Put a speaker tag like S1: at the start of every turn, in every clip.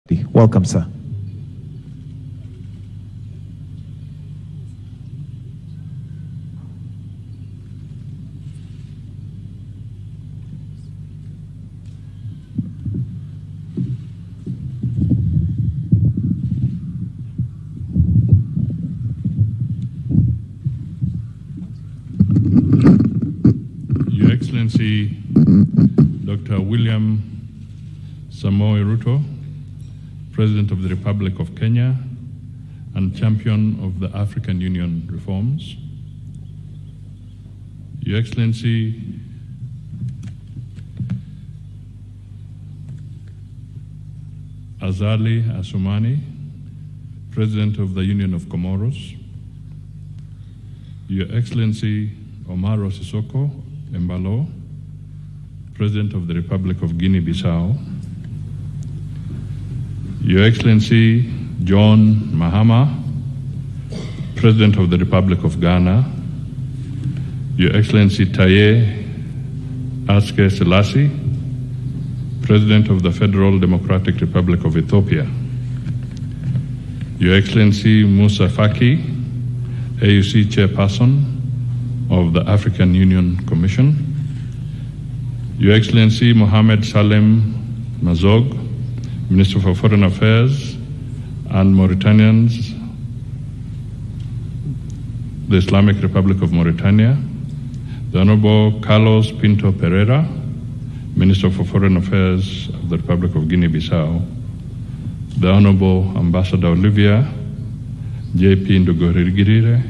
S1: Welcome, sir.
S2: Your Excellency, Dr. William Samoei Ruto, President of the Republic of Kenya and champion of the African Union reforms. Your Excellency, Azali Assoumani, President of the Union of Comoros. Your Excellency, Omaro Sissoko Embalo, President of the Republic of Guinea-Bissau. Your Excellency, John Mahama, President of the Republic of Ghana. Your Excellency, Taye Atske Selassie, President of the Federal Democratic Republic of Ethiopia. Your Excellency, Musa Faki, AUC Chairperson of the African Union Commission. Your Excellency, Mohamed Salem Mazog, Minister for Foreign Affairs, and Mauritanians, the Islamic Republic of Mauritania. The Honorable Carlos Pinto Pereira, Minister for Foreign Affairs of the Republic of Guinea-Bissau. The Honorable Ambassador Olivia J.P. Ndugorigirire,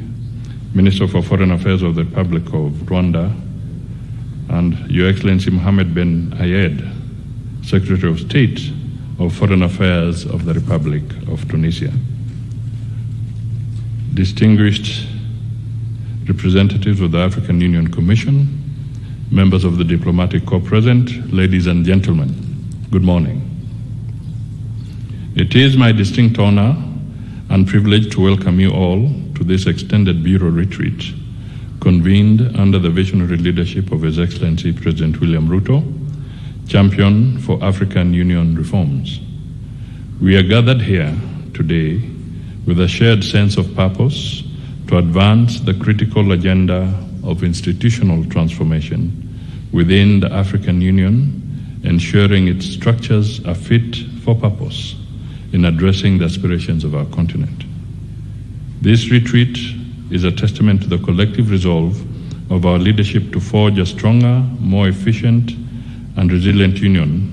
S2: Minister for Foreign Affairs of the Republic of Rwanda. And Your Excellency Mohamed Ben Ayed, Secretary of State of Foreign Affairs of the Republic of Tunisia. Distinguished representatives of the African Union Commission, members of the diplomatic corps present, ladies and gentlemen, good morning. It is my distinct honor and privilege to welcome you all to this extended Bureau retreat convened under the visionary leadership of His Excellency President William Ruto, champion for African Union reforms. We are gathered here today with a shared sense of purpose to advance the critical agenda of institutional transformation within the African Union, ensuring its structures are fit for purpose in addressing the aspirations of our continent. This retreat is a testament to the collective resolve of our leadership to forge a stronger, more efficient, and resilient union,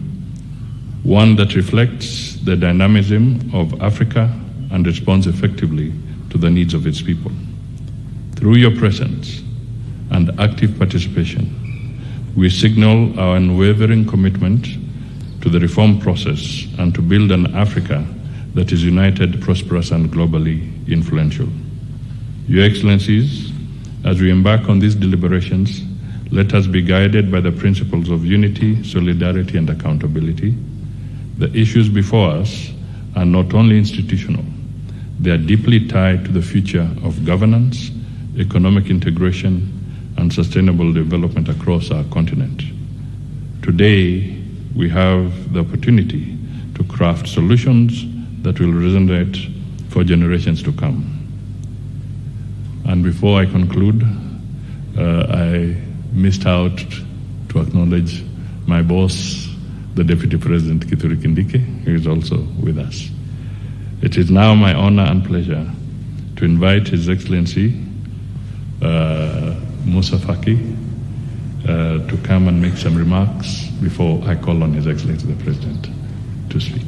S2: one that reflects the dynamism of Africa and responds effectively to the needs of its people. Through your presence and active participation, we signal our unwavering commitment to the reform process and to build an Africa that is united, prosperous, and globally influential. Your Excellencies, as we embark on these deliberations, let us be guided by the principles of unity, solidarity, and accountability. The issues before us are not only institutional, they are deeply tied to the future of governance, economic integration, and sustainable development across our continent. Today, we have the opportunity to craft solutions that will resonate for generations to come. And before I conclude, I missed out to acknowledge my boss, the Deputy President Kithure Kindiki, who is also with us. It is now my honor and pleasure to invite His Excellency Musa Faki to come and make some remarks before I call on His Excellency the President to speak.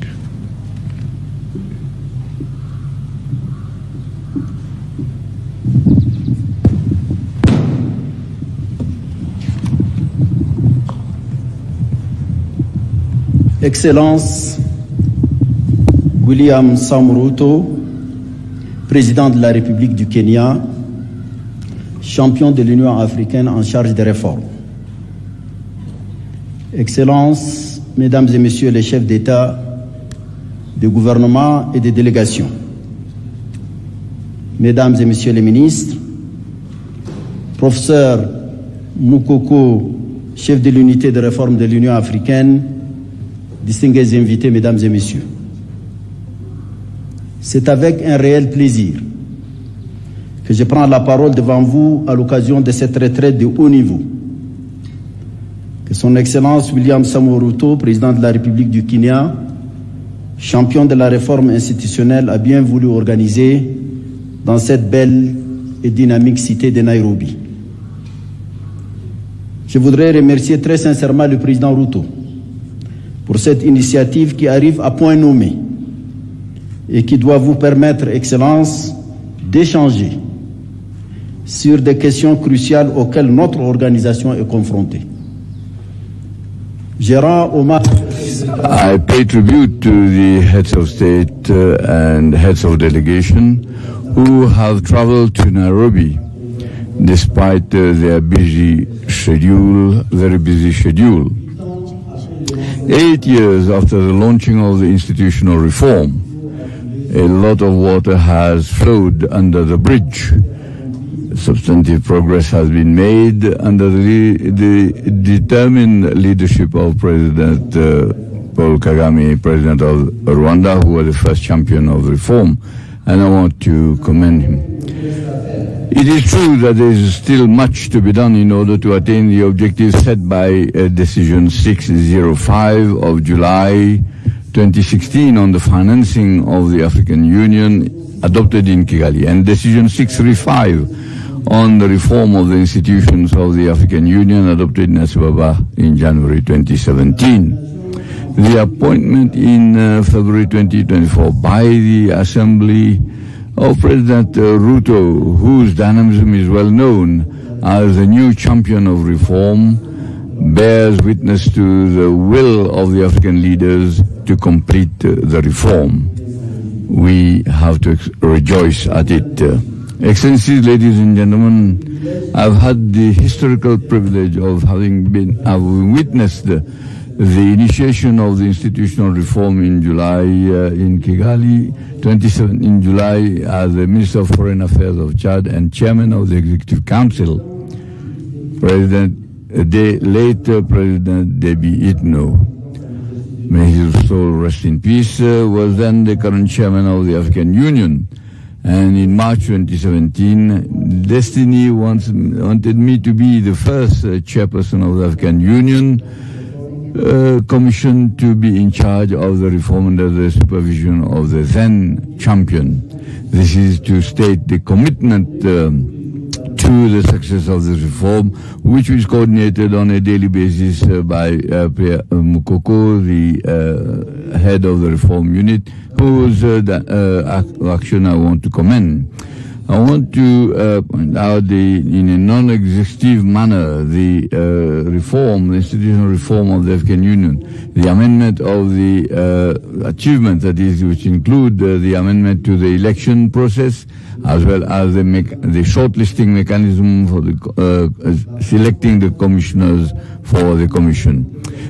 S3: Excellence William Samoei Ruto, Président de la République du Kenya, champion de l'Union africaine en charge des réformes. Excellences, Mesdames et Messieurs les chefs d'État, de gouvernement et de délégation, Mesdames et Messieurs les ministres, Professeur Moukoko, chef de l'unité de réforme de l'Union africaine, distingués invités, Mesdames et Messieurs. C'est avec un réel plaisir que je prends la parole devant vous à l'occasion de cette retraite de haut niveau que Son Excellence William Samoei Ruto, président de la République du Kenya, champion de la réforme institutionnelle, a bien voulu organiser dans cette belle et dynamique cité de Nairobi. Je voudrais remercier très sincèrement le président Ruto pour cette initiative qui arrive à point nommé et qui doit vous permettre, Excellence, d'échanger sur des questions cruciales auxquelles notre organisation est confrontée. Je rends hommage.
S1: I pay tribute to the heads of state and heads of delegation who have traveled to Nairobi despite their busy schedule, very busy schedule. 8 years after the launching of the institutional reform, a lot of water has flowed under the bridge. Substantive progress has been made under the determined leadership of President Paul Kagame, President of Rwanda, who was the first champion of reform, and I want to commend him. It is true that there is still much to be done in order to attain the objectives set by Decision 605 of July 2016 on the financing of the African Union adopted in Kigali, and Decision 635 on the reform of the institutions of the African Union adopted in Addis Ababa in January 2017. The appointment in February 2024 by the Assembly of President Ruto, whose dynamism is well known as the new champion of reform, bears witness to the will of the African leaders to complete the reform. We have to rejoice at it. Excellencies, ladies and gentlemen, I've had the historical privilege of having witnessed the initiation of the institutional reform in July in Kigali, 27 in July, as the Minister of Foreign Affairs of Chad and Chairman of the Executive Council. Late President Déby Itno, may his soul rest in peace, was then the current Chairman of the African Union. And in March 2017, Destiny wanted me to be the first chairperson of the African Union, commissioned to be in charge of the reform under the supervision of the then champion. This is to state the commitment to the success of this reform, which is coordinated on a daily basis by Pierre Mukoko, the head of the reform unit, whose action I want to commend. I want to point out in a non-exhaustive manner the reform, the institutional reform of the African Union, the amendment of the achievements, that is, which include the amendment to the election process, as well as the shortlisting mechanism for the selecting the commissioners for the commission.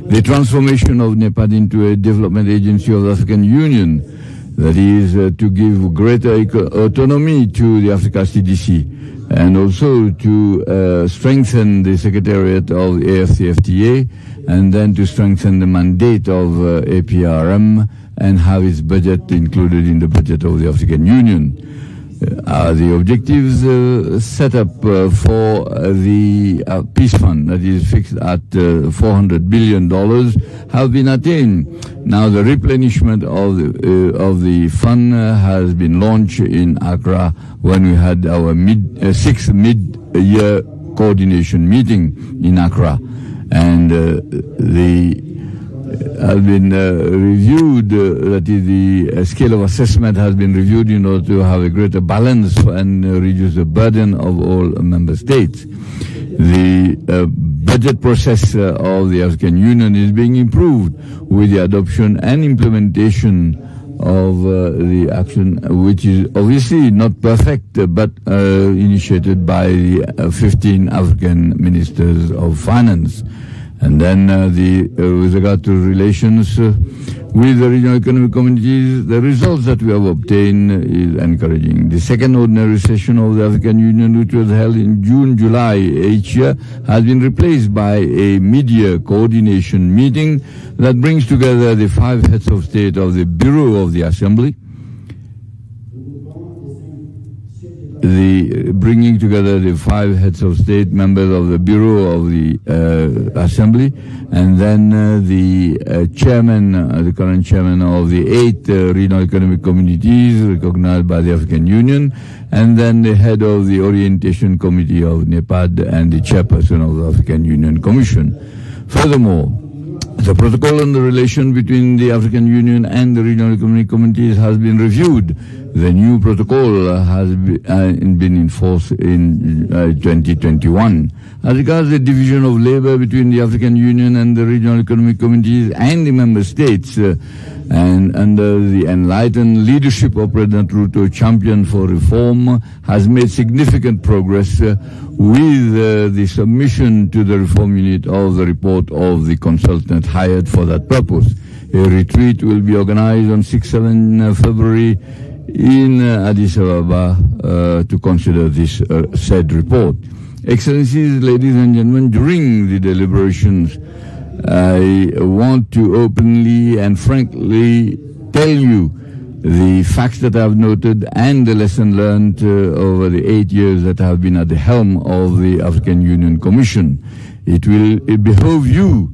S1: The transformation of NEPAD into a development agency of the African Union, that is to give greater autonomy to the Africa CDC, and also to strengthen the secretariat of the AFCFTA, and then to strengthen the mandate of APRM and have its budget included in the budget of the African Union. The objectives set up for the peace fund, that is fixed at $400 billion, have been attained. Now the replenishment of the fund has been launched in Accra when we had our sixth mid-year coordination meeting in Accra, and has been reviewed, that is, the scale of assessment has been reviewed in order to have a greater balance and reduce the burden of all member states. The budget process of the African Union is being improved with the adoption and implementation of the action, which is obviously not perfect, but initiated by the 15 African ministers of finance. And then with regard to relations with the regional economic communities, the results that we have obtained is encouraging. The second ordinary session of the African Union, which was held in June-July each year, has been replaced by a mid-year coordination meeting that brings together the 5 heads of state of the Bureau of the Assembly, the bringing together the 5 heads of state, members of the Bureau of the Assembly, and then the chairman, the current chairman of the 8 regional economic communities recognized by the African Union, and then the head of the Orientation Committee of NEPAD and the chairperson of the African Union Commission. Furthermore, the protocol on the relation between the African Union and the regional economic communities has been reviewed. The new protocol has been in force in 2021. As regards the division of labor between the African Union and the regional economic communities and the member states, and under the enlightened leadership of President Ruto, Champion for Reform has made significant progress with the submission to the Reform Unit of the report of the consultant hired for that purpose. A retreat will be organized on 6-7 February in Addis Ababa to consider this said report. Excellencies, ladies and gentlemen, during the deliberations, I want to openly and frankly tell you the facts that I have noted and the lesson learned over the 8 years that I have been at the helm of the African Union Commission. It will behove you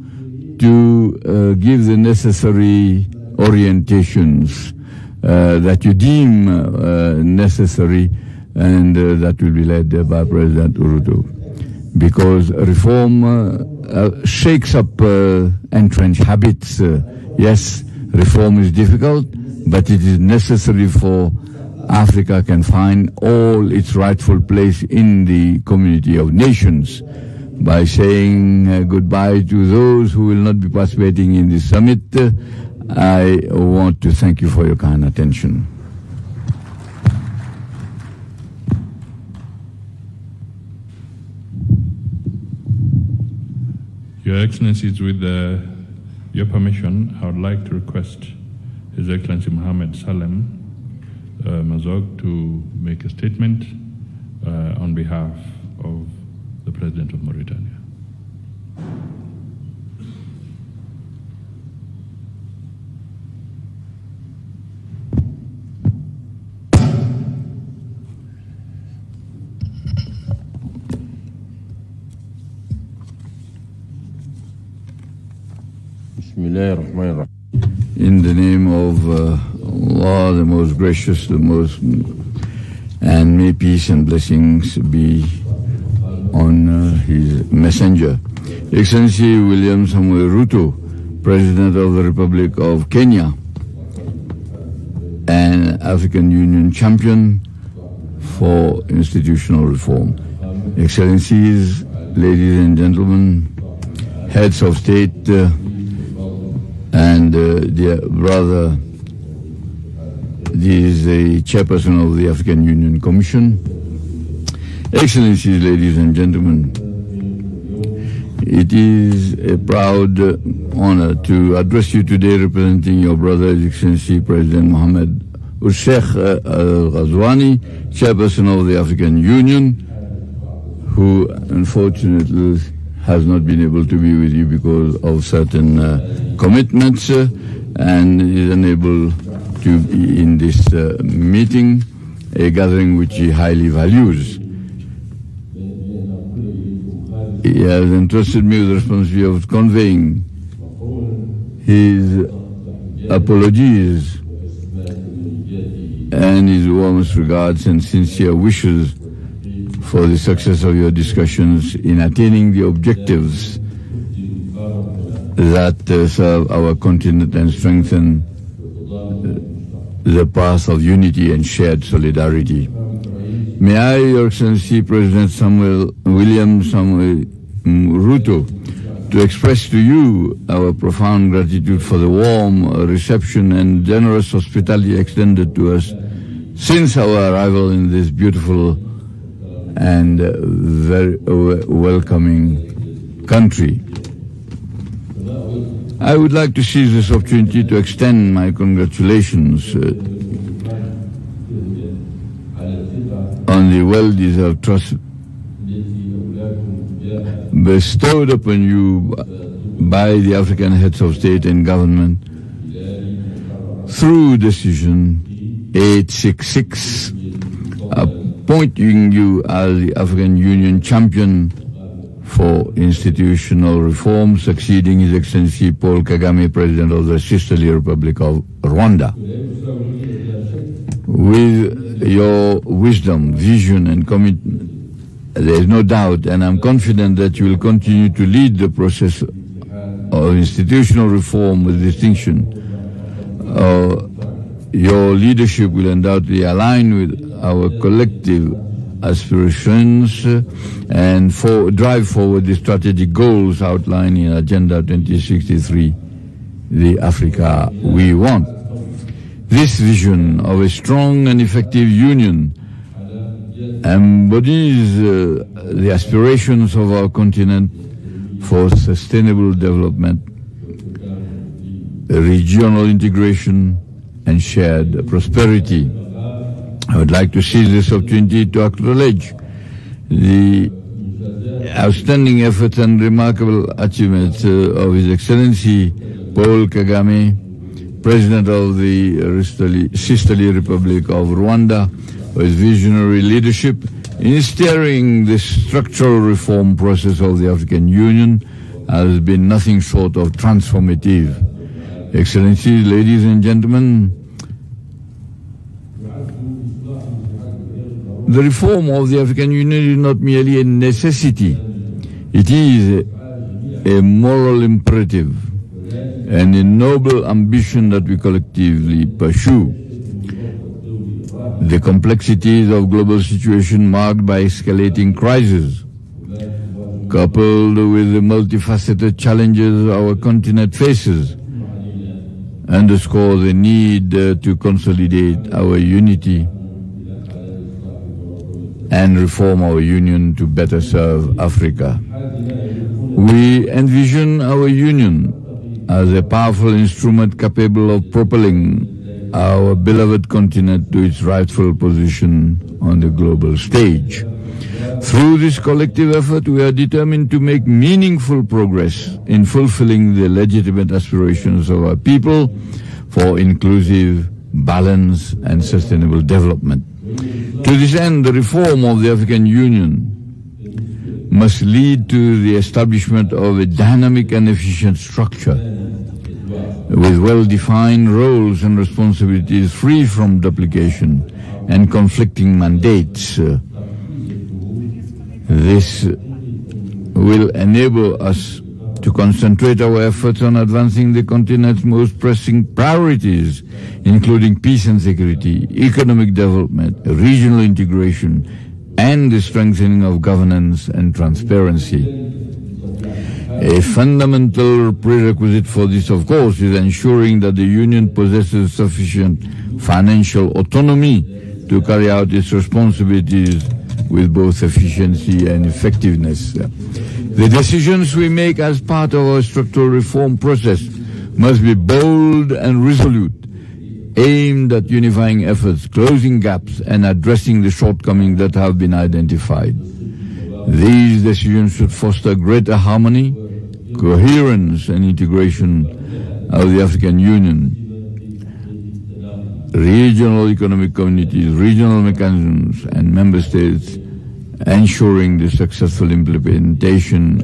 S1: to give the necessary orientations that you deem necessary, and that will be led by President Ruto. Because reform shakes up entrenched habits. Yes, reform is difficult, but it is necessary for Africa can find all its rightful place in the community of nations. By saying goodbye to those who will not be participating in this summit, I want to thank you for your kind attention.
S2: Your Excellencies, with your permission, I would like to request His Excellency Mohammed Salem Mazog to make a statement on behalf of the President of Mauritania.
S1: In the name of Allah, the most gracious, the most, and may peace and blessings be on His messenger. Excellency William Samuel Ruto, President of the Republic of Kenya and African Union champion for institutional reform. Excellencies, ladies and gentlemen, heads of state, and dear brother, this is the chairperson of the African Union Commission. Excellencies, ladies and gentlemen, it is a proud honor to address you today representing your brother, His Excellency President Mohamed Sheikh Al-Ghazwani, chairperson of the African Union, who unfortunately has not been able to be with you because of certain commitments and is unable to be in this meeting, a gathering which he highly values. He has entrusted me with the responsibility of conveying his apologies and his warmest regards and sincere wishes for the success of your discussions in attaining the objectives that serve our continent and strengthen the path of unity and shared solidarity. May I, Your Excellency President William Samuel Ruto, to express to you our profound gratitude for the warm reception and generous hospitality extended to us since our arrival in this beautiful and very welcoming country. I would like to seize this opportunity to extend my congratulations on the well-deserved trust bestowed upon you by the African heads of state and government through decision 866 appointing you as the African Union champion for institutional reform, succeeding His Excellency Paul Kagame, President of the Sisterly Republic of Rwanda. With your wisdom, vision and commitment, there is no doubt, and I'm confident that you will continue to lead the process of institutional reform with distinction. Your leadership will undoubtedly align with our collective aspirations and drive forward the strategic goals outlined in Agenda 2063, the Africa we want. This vision of a strong and effective union embodies the aspirations of our continent for sustainable development, regional integration, and shared prosperity. I would like to seize this opportunity to acknowledge the outstanding efforts and remarkable achievements of His Excellency Paul Kagame, President of the Sisterly Republic of Rwanda, for his visionary leadership in steering the structural reform process of the African Union has been nothing short of transformative. Excellencies, ladies and gentlemen, the reform of the African Union is not merely a necessity. It is a moral imperative and a noble ambition that we collectively pursue. The complexities of global situation marked by escalating crises, coupled with the multifaceted challenges our continent faces, underscore the need to consolidate our unity and reform our union to better serve Africa. We envision our union as a powerful instrument capable of propelling our beloved continent to its rightful position on the global stage. Through this collective effort, we are determined to make meaningful progress in fulfilling the legitimate aspirations of our people for inclusive, balanced, and sustainable development. To this end, the reform of the African Union must lead to the establishment of a dynamic and efficient structure with well-defined roles and responsibilities free from duplication and conflicting mandates. This will enable us to concentrate our efforts on advancing the continent's most pressing priorities, including peace and security, economic development, regional integration, and the strengthening of governance and transparency. A fundamental prerequisite for this, of course, is ensuring that the Union possesses sufficient financial autonomy to carry out its responsibilities with both efficiency and effectiveness. The decisions we make as part of our structural reform process must be bold and resolute, aimed at unifying efforts, closing gaps, and addressing the shortcomings that have been identified. These decisions should foster greater harmony, coherence, and integration of the African Union, regional economic communities, regional mechanisms, and member states, ensuring the successful implementation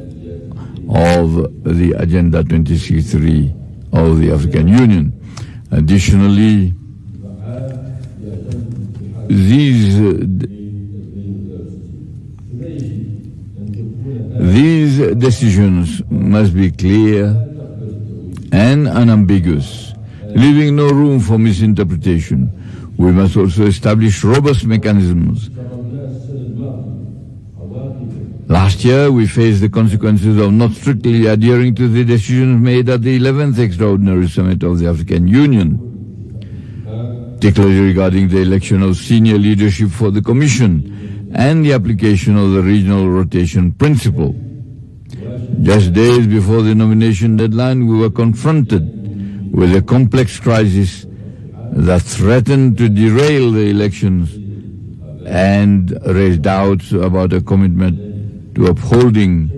S1: of the Agenda 2063 of the African Union. Additionally, these decisions must be clear and unambiguous, leaving no room for misinterpretation. We must also establish robust mechanisms. Last year, we faced the consequences of not strictly adhering to the decisions made at the 11th Extraordinary Summit of the African Union, particularly regarding the election of senior leadership for the Commission and the application of the regional rotation principle. Just days before the nomination deadline, we were confronted with a complex crisis that threatened to derail the elections and raise doubts about a commitment to upholding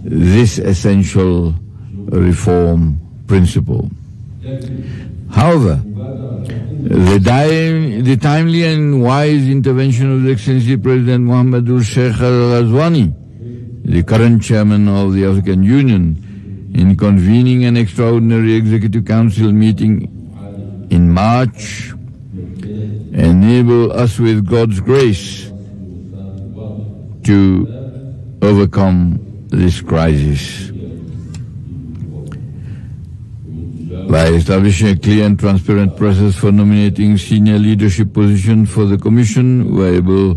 S1: this essential reform principle. However, The timely and wise intervention of the Excellency President Mohamedou Sheikh Al-Ghazouani, the current chairman of the African Union, in convening an extraordinary Executive Council meeting in March, enable us with God's grace to overcome this crisis. By establishing a clear and transparent process for nominating senior leadership positions for the Commission, we were able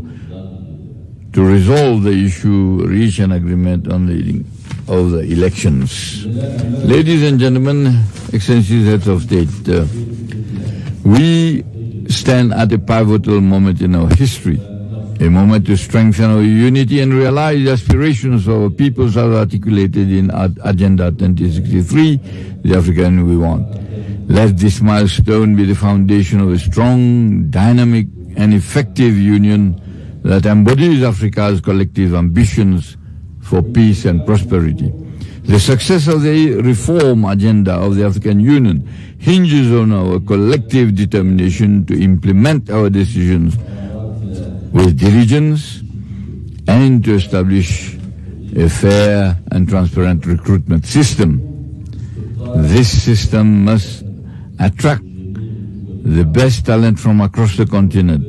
S1: to resolve the issue, reach an agreement on the of the elections. Ladies and gentlemen, Excellencies, Heads of State, we stand at a pivotal moment in our history, a moment to strengthen our unity and realize the aspirations of our peoples as articulated in Agenda 2063, the African we want. Let this milestone be the foundation of a strong, dynamic, and effective union that embodies Africa's collective ambitions for peace and prosperity. The success of the reform agenda of the African Union hinges on our collective determination to implement our decisions with diligence and to establish a fair and transparent recruitment system. This system must attract the best talent from across the continent,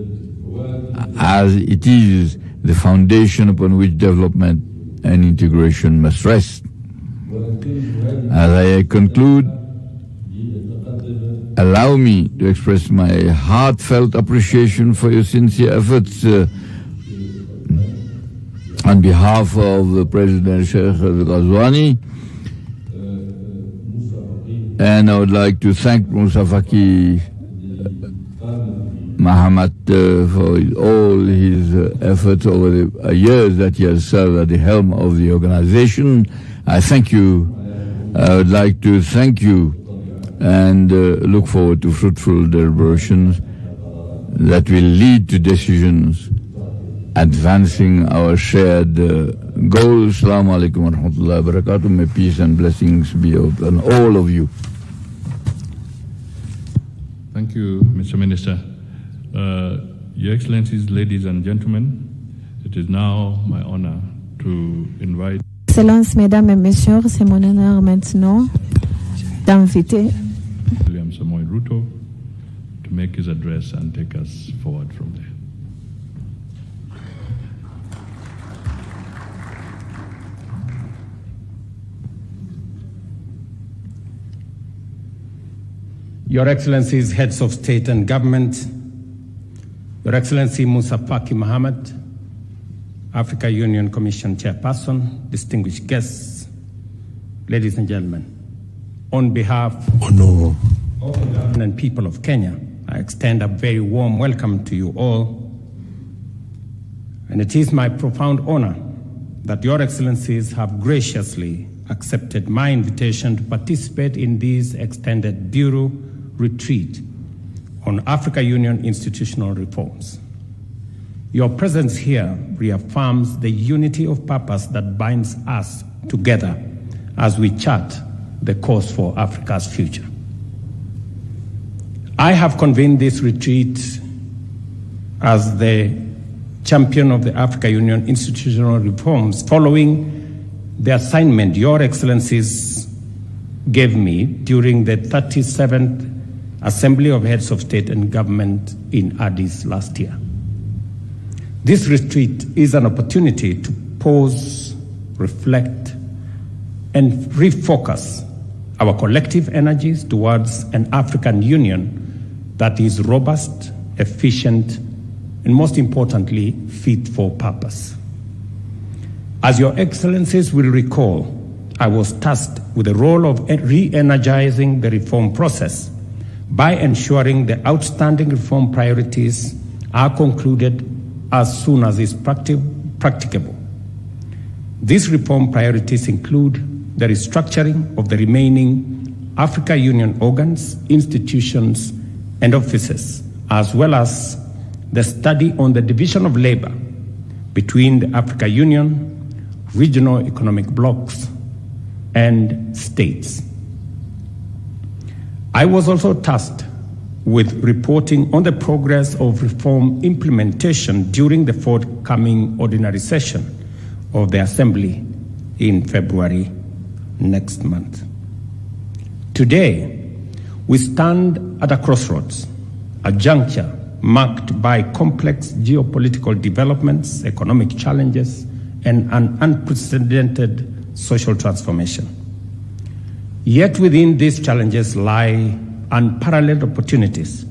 S1: as it is the foundation upon which development and integration must rest. As I conclude, allow me to express my heartfelt appreciation for your sincere efforts on behalf of President Sheikh Al-Ghazouani, and I would like to thank Musa Faki Mahamat for all his efforts over the years that he has served at the helm of the organization. I thank you. I would like to thank you and look forward to fruitful deliberations that will lead to decisions advancing our shared goals. Assalamu alaikum wa rahmatullahi wa barakatuh. May peace and blessings be upon all of you.
S2: Thank you, Mr. Minister. Your Excellencies, ladies and gentlemen, it is now my honor to invite
S4: Excellences, Mesdames et Messieurs, c'est mon honneur maintenant d'inviter
S2: William Samoei Ruto to make his address and take us forward from there.
S5: Your Excellencies, Heads of State and Government, Your Excellency Musa Faki Mahamat, Africa Union Commission Chairperson, distinguished guests, ladies and gentlemen, on behalf of the government and people of Kenya, I extend a very warm welcome to you all. And it is my profound honor that Your Excellencies have graciously accepted my invitation to participate in this extended Bureau retreat on Africa Union institutional reforms. Your presence here reaffirms the unity of purpose that binds us together as we chart the course for Africa's future. I have convened this retreat as the champion of the Africa Union institutional reforms following the assignment Your Excellencies gave me during the 37th Assembly of Heads of State and Government in Addis last year. This retreat is an opportunity to pause, reflect, and refocus our collective energies towards an African Union that is robust, efficient, and most importantly, fit for purpose. As Your Excellencies will recall, I was tasked with the role of re-energizing the reform process by ensuring the outstanding reform priorities are concluded as soon as is practicable. These reform priorities include the restructuring of the remaining Africa Union organs, institutions, and offices, as well as the study on the division of labor between the Africa Union, regional economic blocs, and states. I was also tasked with reporting on the progress of reform implementation during the forthcoming ordinary session of the Assembly in February next month. Today, we stand at a crossroads, a juncture marked by complex geopolitical developments, economic challenges, and an unprecedented social transformation. Yet within these challenges lie unparalleled opportunities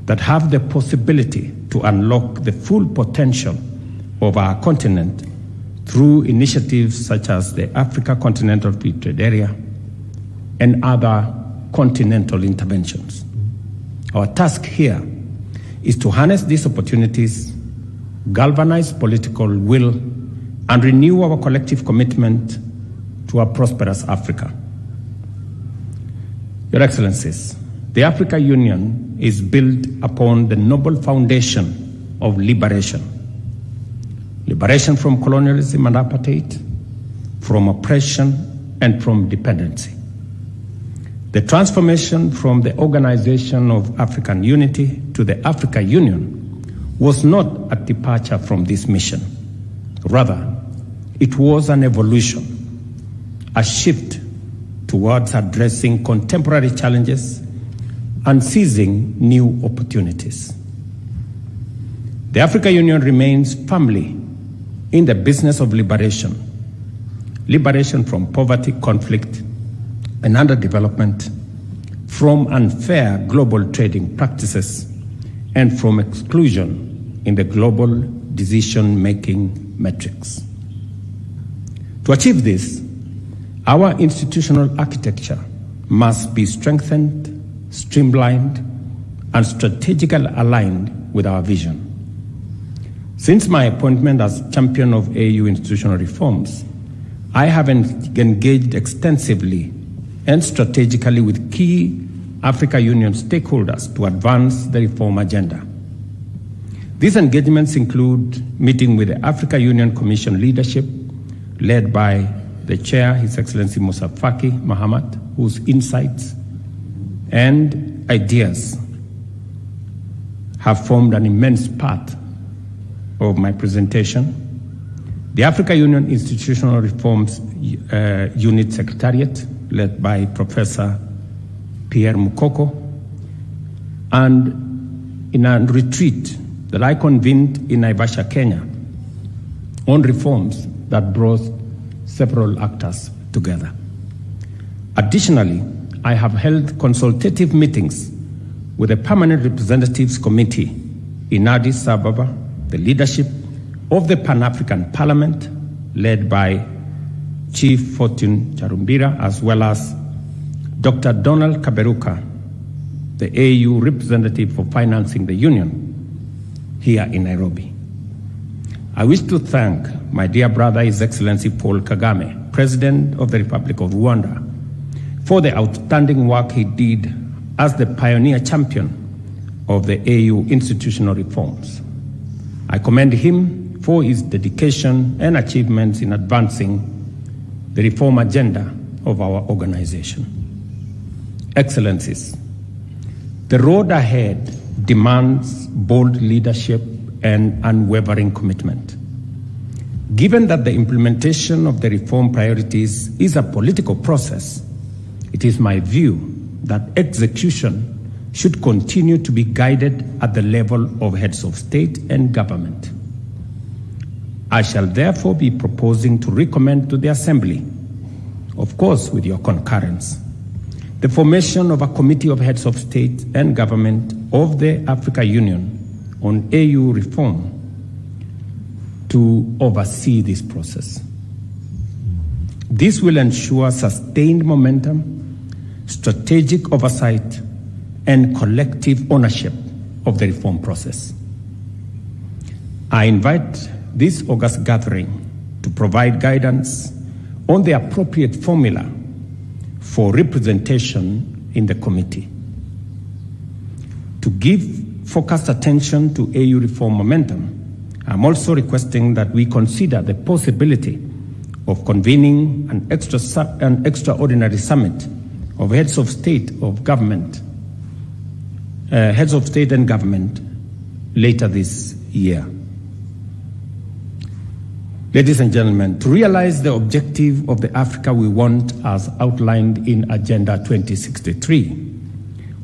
S5: that have the possibility to unlock the full potential of our continent through initiatives such as the Africa Continental Free Trade Area and other continental interventions. Our task here is to harness these opportunities, galvanize political will, and renew our collective commitment to a prosperous Africa. Your Excellencies, the African Union is built upon the noble foundation of liberation. Liberation from colonialism and apartheid, from oppression, and from dependency. The transformation from the Organization of African Unity to the African Union was not a departure from this mission. Rather, it was an evolution, a shift towards addressing contemporary challenges and seizing new opportunities. The African Union remains firmly in the business of liberation from poverty, conflict, and underdevelopment, from unfair global trading practices, and from exclusion in the global decision-making metrics. To achieve this, our institutional architecture must be strengthened, streamlined, and strategically aligned with our vision. Since my appointment as champion of AU institutional reforms, I have engaged extensively and strategically with key African Union stakeholders to advance the reform agenda. These engagements include meeting with the African Union Commission leadership, led by the Chair, His Excellency Musa Faki Mahamat, whose insights and ideas have formed an immense part of my presentation. The African Union Institutional Reforms Unit Secretariat, led by Professor Pierre Mukoko, and in a retreat that I convened in Naivasha, Kenya, on reforms that brought several actors together. Additionally, I have held consultative meetings with the Permanent Representatives Committee in Addis Ababa, the leadership of the Pan-African Parliament, led by Chief Fortune Charumbira, as well as Dr. Donald Kaberuka, the AU representative for financing the Union, here in Nairobi. I wish to thank my dear brother, His Excellency Paul Kagame, President of the Republic of Rwanda, for the outstanding work he did as the pioneer champion of the AU institutional reforms. I commend him for his dedication and achievements in advancing the reform agenda of our organization. Excellencies, the road ahead demands bold leadership and unwavering commitment. Given that the implementation of the reform priorities is a political process, it is my view that execution should continue to be guided at the level of heads of state and government. I shall therefore be proposing to recommend to the Assembly, of course with your concurrence, the formation of a committee of heads of state and government of the African Union on AU reform to oversee this process. This will ensure sustained momentum, strategic oversight, and collective ownership of the reform process. I invite this August gathering to provide guidance on the appropriate formula for representation in the committee. To give focused attention to AU reform momentum, I'm also requesting that we consider the possibility of convening an extraordinary summit of heads of state, of government, heads of state and government later this year. Ladies and gentlemen, to realize the objective of the Africa we want as outlined in Agenda 2063,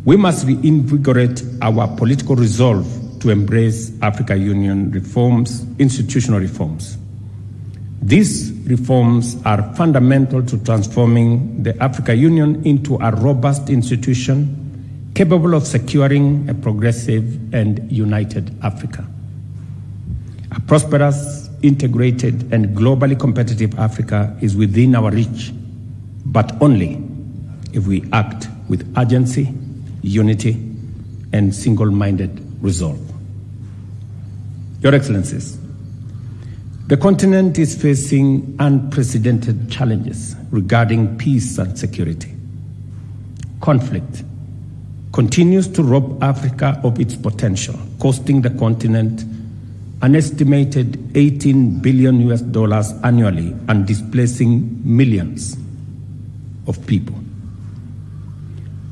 S5: we must reinvigorate our political resolve to embrace African Union reforms, institutional reforms. These reforms are fundamental to transforming the African Union into a robust institution capable of securing a progressive and united Africa. A prosperous, integrated, and globally competitive Africa is within our reach, but only if we act with urgency, unity, and single-minded resolve. Your Excellencies, the continent is facing unprecedented challenges regarding peace and security. Conflict continues to rob Africa of its potential, costing the continent an estimated $18 billion annually and displacing millions of people.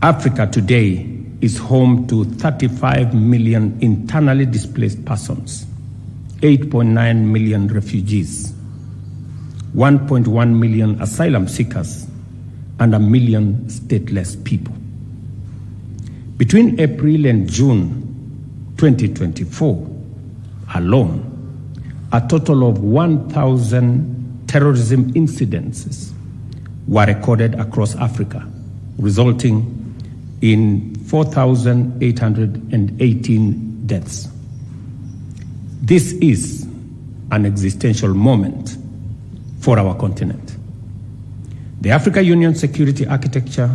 S5: Africa today is home to 35 million internally displaced persons, 8.9 million refugees, 1.1 million asylum seekers, and 1 million stateless people. Between April and June 2024 alone, a total of 1,000 terrorism incidences were recorded across Africa, resulting in 4,818 deaths. This is an existential moment for our continent. The African Union security architecture,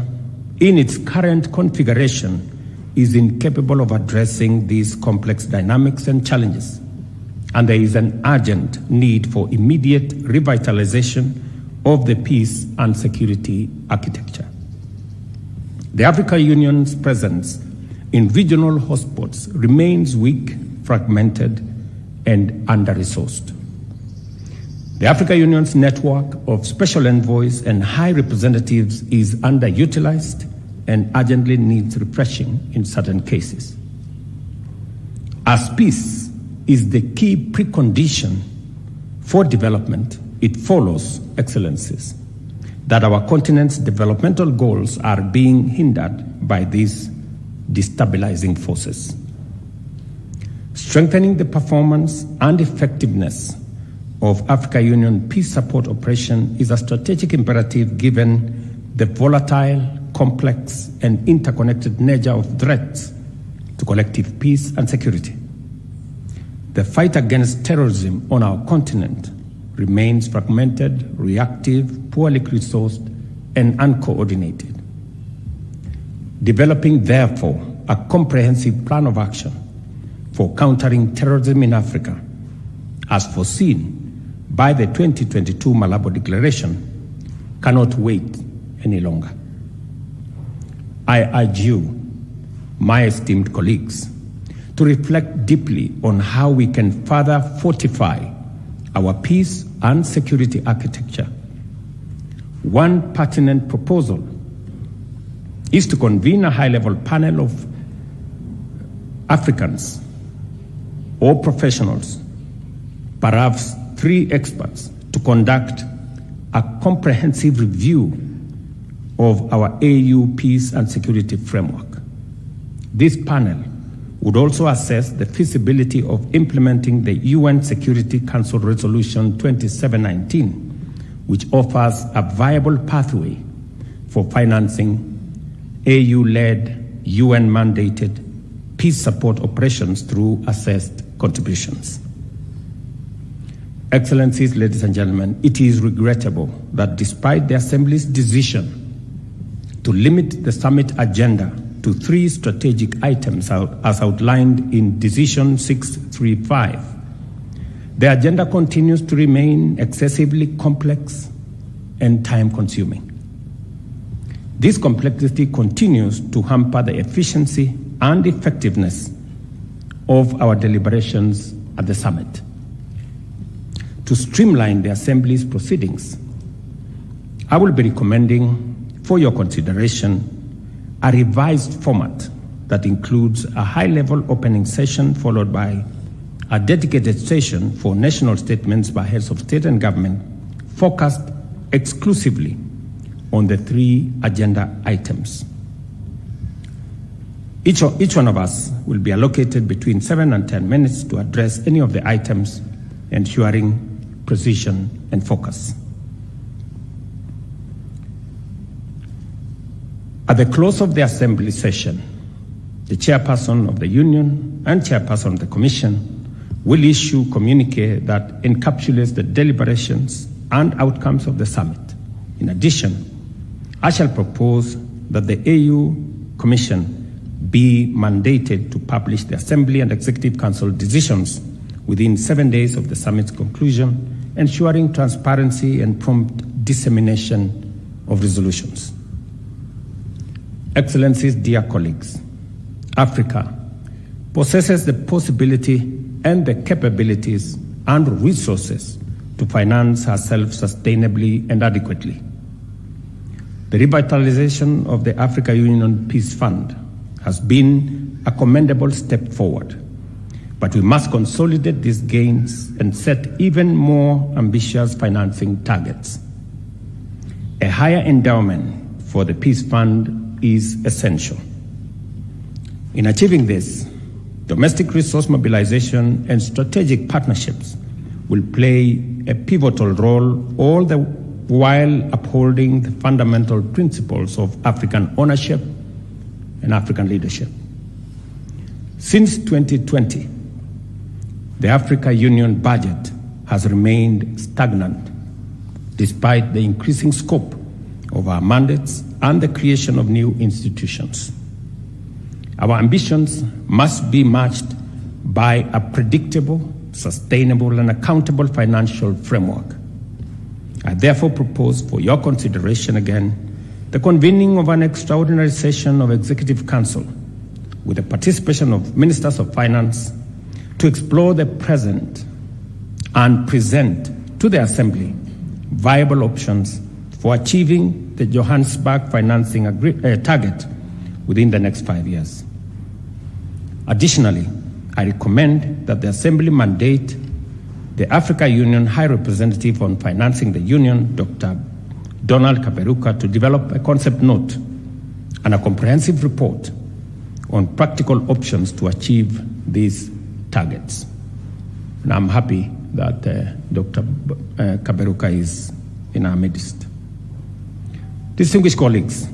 S5: in its current configuration, is incapable of addressing these complex dynamics and challenges, and there is an urgent need for immediate revitalization of the peace and security architecture. The African Union's presence in regional hotspots remains weak, fragmented, and under-resourced. The African Union's network of special envoys and high representatives is underutilized and urgently needs refreshing in certain cases. As peace is the key precondition for development, it follows, Excellencies, that our continent's developmental goals are being hindered by these destabilizing forces. Strengthening the performance and effectiveness of African Union peace support operation is a strategic imperative given the volatile, complex, and interconnected nature of threats to collective peace and security. The fight against terrorism on our continent remains fragmented, reactive, poorly resourced, and uncoordinated. Developing, therefore, a comprehensive plan of action for countering terrorism in Africa, as foreseen by the 2022 Malabo Declaration, cannot wait any longer. I urge you, my esteemed colleagues, to reflect deeply on how we can further fortify our peace and security architecture. One pertinent proposal is to convene a high-level panel of Africans or professionals, perhaps 3 experts, to conduct a comprehensive review of our AU peace and security framework. This panel would also assess the feasibility of implementing the UN Security Council Resolution 2719, which offers a viable pathway for financing AU-led, UN-mandated peace support operations through assessed contributions. Excellencies, ladies and gentlemen, it is regrettable that despite the Assembly's decision to limit the summit agenda to 3 strategic items as outlined in Decision 635, the agenda continues to remain excessively complex and time-consuming. This complexity continues to hamper the efficiency and effectiveness of our deliberations at the summit. To streamline the Assembly's proceedings, I will be recommending for your consideration a revised format that includes a high-level opening session followed by a dedicated session for national statements by heads of state and government focused exclusively on the 3 agenda items. Each one of us will be allocated between 7 and 10 minutes to address any of the items, ensuring precision and focus. At the close of the assembly session, the chairperson of the union and chairperson of the commission will issue a communique that encapsulates the deliberations and outcomes of the summit. In addition, I shall propose that the AU Commission be mandated to publish the Assembly and Executive Council decisions within 7 days of the summit's conclusion, ensuring transparency and prompt dissemination of resolutions. Excellencies, dear colleagues, Africa possesses the possibility and the capabilities and resources to finance herself sustainably and adequately. The revitalization of the Africa Union Peace Fund has been a commendable step forward, but we must consolidate these gains and set even more ambitious financing targets. A higher endowment for the Peace Fund is essential. In achieving this, domestic resource mobilization and strategic partnerships will play a pivotal role, all the while upholding the fundamental principles of African ownership and African leadership. Since 2020, the Africa Union budget has remained stagnant despite the increasing scope of our mandates and the creation of new institutions. Our ambitions must be matched by a predictable, sustainable, and accountable financial framework. I therefore propose for your consideration again the convening of an extraordinary session of Executive Council with the participation of Ministers of Finance to explore the present and present to the Assembly viable options for achieving the Johannesburg financing target within the next 5 years. Additionally, I recommend that the Assembly mandate the Africa Union High Representative on Financing the Union, Dr. Donald Kaberuka, to develop a concept note and a comprehensive report on practical options to achieve these targets. And I'm happy that Dr. Kaberuka is in our midst. Distinguished colleagues,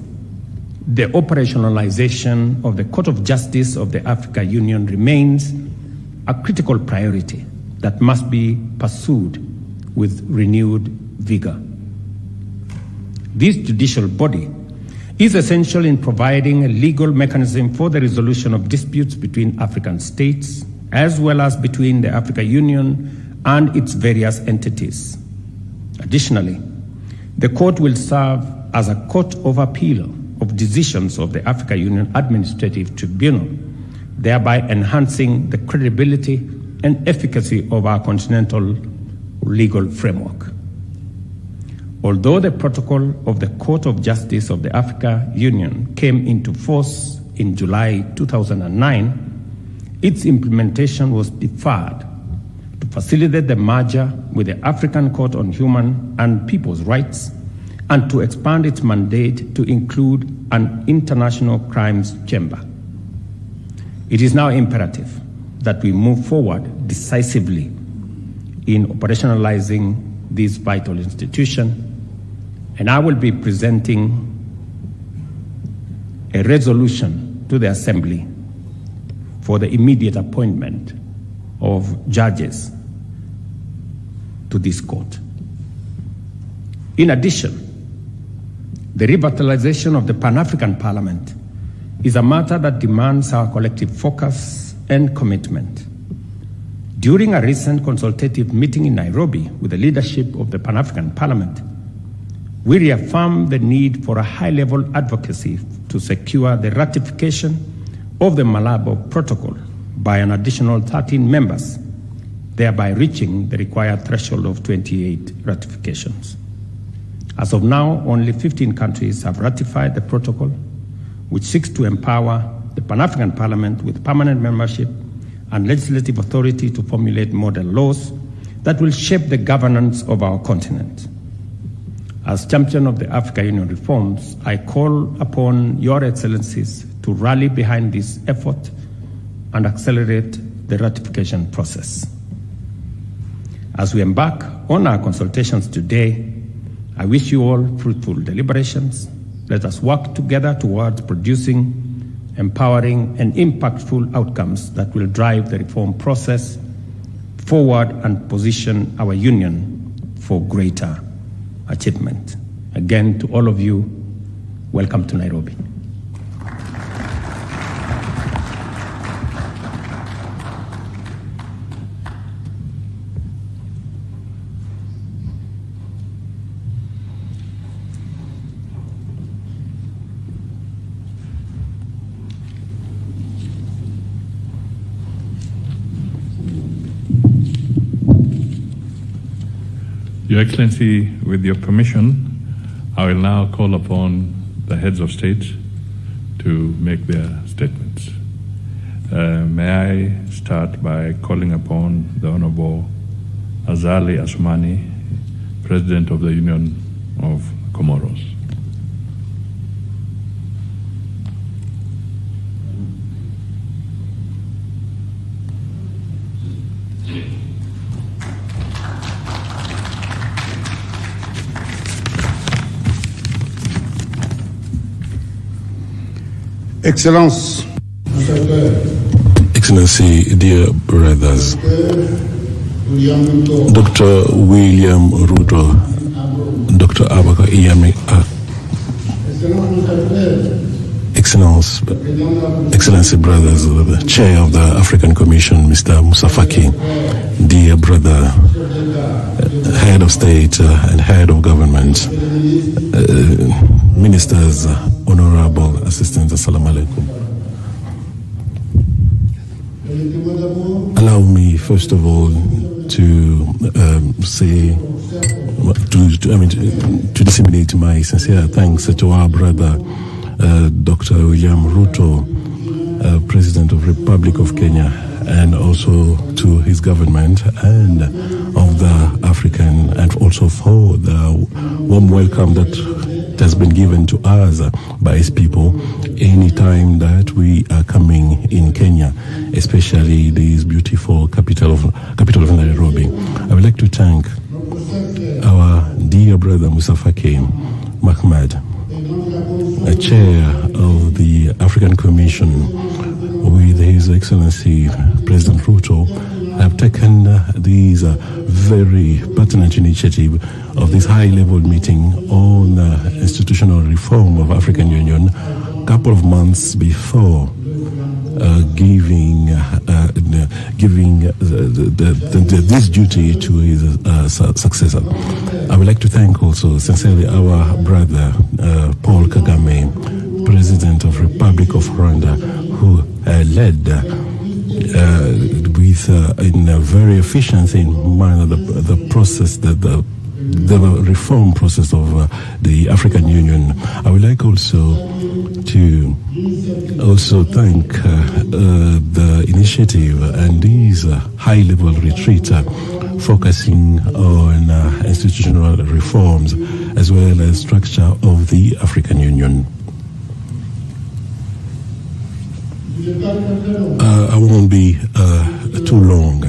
S5: the operationalization of the Court of Justice of the Africa Union remains a critical priority that must be pursued with renewed vigor. This judicial body is essential in providing a legal mechanism for the resolution of disputes between African states, as well as between the Africa Union and its various entities. Additionally, the court will serve as a court of appeal of decisions of the Africa Union Administrative Tribunal, thereby enhancing the credibility and efficacy of our continental legal framework. Although the protocol of the Court of Justice of the Africa Union came into force in July 2009, its implementation was deferred to facilitate the merger with the African Court on Human and People's Rights and to expand its mandate to include an international crimes chamber. It is now imperative that we move forward decisively in operationalizing this vital institution, and I will be presenting a resolution to the Assembly for the immediate appointment of judges to this court. In addition, the revitalization of the Pan-African Parliament is a matter that demands our collective focus and commitment. During a recent consultative meeting in Nairobi with the leadership of the Pan-African Parliament, we reaffirmed the need for a high-level advocacy to secure the ratification of the Malabo Protocol by an additional 13 members, thereby reaching the required threshold of 28 ratifications. As of now, only 15 countries have ratified the protocol, which seeks to empower the Pan-African Parliament with permanent membership and legislative authority to formulate model laws that will shape the governance of our continent. As champion of the Africa Union reforms, I call upon Your Excellencies to rally behind this effort and accelerate the ratification process. As we embark on our consultations today, I wish you all fruitful deliberations. Let us work together towards producing empowering and impactful outcomes that will drive the reform process forward and position our union for greater achievement. Again, to all of you, welcome to Nairobi.
S2: Your Excellency, with your permission, I will now call upon the heads of state to make their statements. May I start by calling upon the Honorable Azali Assoumani, President of the Union of Comoros.
S6: Excellence,
S7: Excellency, dear brothers, Dr. William Ruto, Dr. Abaka Iyami, Excellency brothers, the Chair of the African Commission, Mr. Moussa Faki, dear brother, Head of State and Head of Government, Ministers, Honorable Assistants, Assalamu alaikum. Allow me, first of all, to disseminate my sincere thanks to our brother, Dr. William Ruto, President of Republic of Kenya, and also to his government and of the African, and also for the warm welcome that has been given to us by his people any time that we are coming in Kenya, especially this beautiful capital of Nairobi. I would like to thank our dear brother Moussa Faki Mahmoud, a chair of the African Commission, with His Excellency President Ruto, have taken this very pertinent initiative of this high-level meeting on institutional reform of African Union a couple of months before giving this duty to his successor. I would like to thank also sincerely our brother Paul Kagame, President of Republic of Rwanda, who led in a very efficient manner the process, the reform process of the African Union. I would like also to thank the initiative and these high-level retreat focusing on institutional reforms as well as structure of the African Union. I won't be too long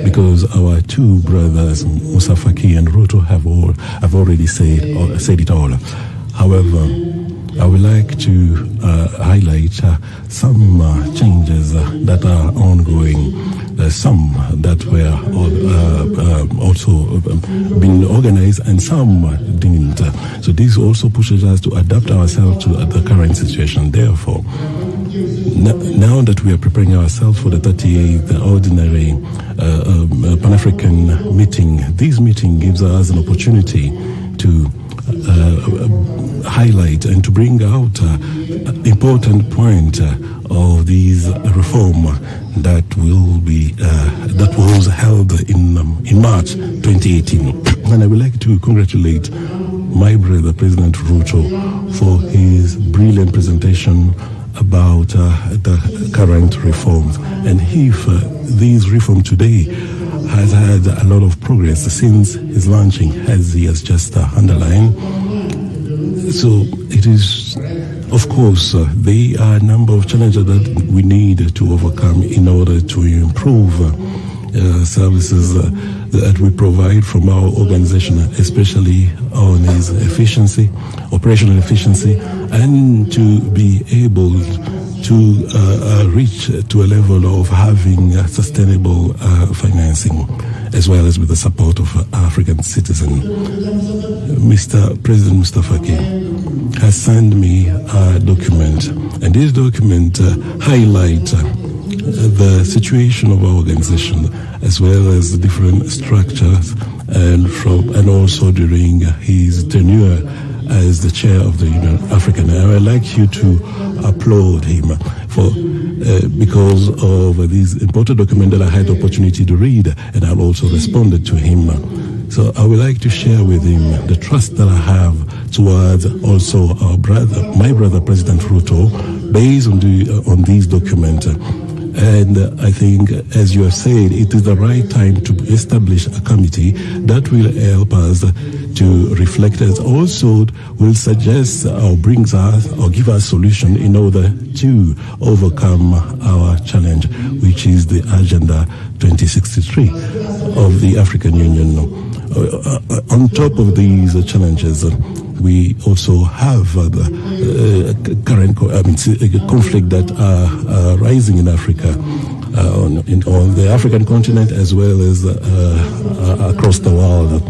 S7: because our two brothers, Moussa Faki and Ruto, have already said it all. However, I would like to highlight some changes that are ongoing, some that were also being organized and some didn't. So this also pushes us to adapt ourselves to the current situation. Therefore, now that we are preparing ourselves for the 38th ordinary Pan-African meeting, this meeting gives us an opportunity to highlight and to bring out important point of these reform that was held in March 2018. And I would like to congratulate my brother President Ruto for his brilliant presentation about the current reforms. And if these reforms today has had a lot of progress since his launching, as he has just underlined. So it is, of course, there are a number of challenges that we need to overcome in order to improve services that we provide from our organization, especially on its efficiency, operational efficiency, and to be able to reach to a level of having sustainable financing, as well as with the support of African citizens. Mr. President Mustafa Key has sent me a document, and this document highlights the situation of our organization, as well as the different structures, and also during his tenure as the chair of the Union African. And I'd like you to applaud him for because of this important document that I had the opportunity to read, and I also responded to him. So I would like to share with him the trust that I have towards also our brother, my brother, President Ruto, based on these documents. And I think, as you have said, it is the right time to establish a committee that will help us to reflect, as also will suggest or brings us or give us solution in order to overcome our challenge, which is the Agenda 2063 of the African Union. On top of these challenges, we also have the current conflict that are rising in Africa, on the African continent, as well as across the world.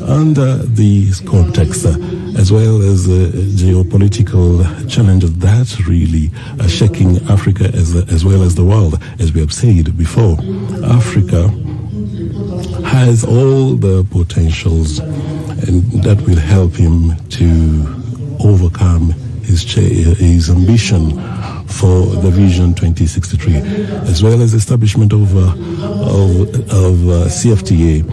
S7: Under this context, as well as geopolitical challenges that really are shaking Africa as well as the world, as we have said before, Africa has all the potentials, and that will help him to overcome his ambition for the Vision 2063, as well as establishment of CFTA,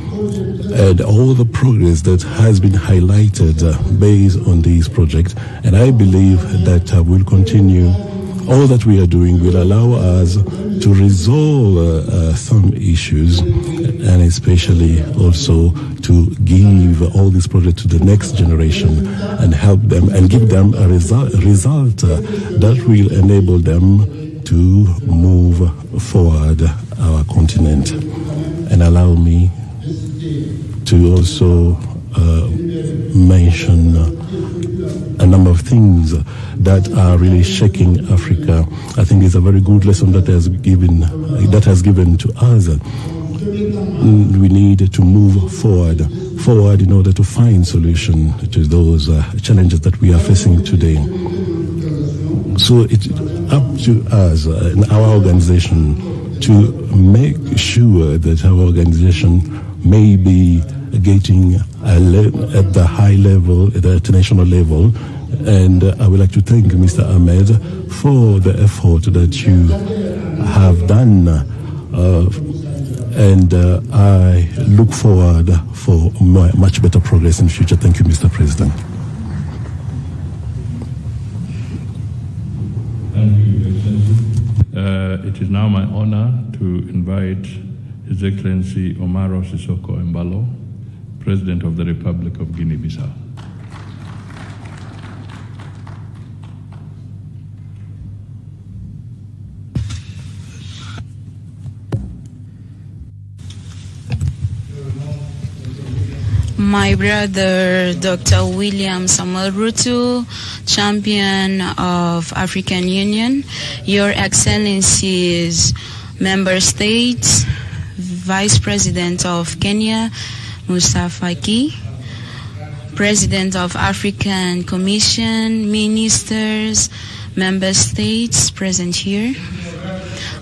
S7: and all the progress that has been highlighted based on these projects. And I believe that we'll continue. All that we are doing will allow us to resolve some issues, and especially also to give all these projects to the next generation and help them and give them a result that will enable them to move forward our continent. And allow me to also mention a number of things that are really shaking Africa. I think it's a very good lesson that has given to us. We need to move forward in order to find solution to those challenges that we are facing today. So it's up to us and our organization to make sure that our organization may be getting at the high level, at the international level. And I would like to thank Mr. Ahmed for the effort that you have done. And I look forward for much better progress in the future. Thank you, Mr. President.
S2: Thank you, Excellency. It is now my honor to invite His Excellency Omaro Sissoco Embalo, President of the Republic of Guinea-Bissau.
S6: My brother, Dr. William Samuel Ruto, Champion of African Union, Your Excellencies, Member States, Vice President of Kenya, Mustafa Key, President of African Commission, Ministers, Member States present here.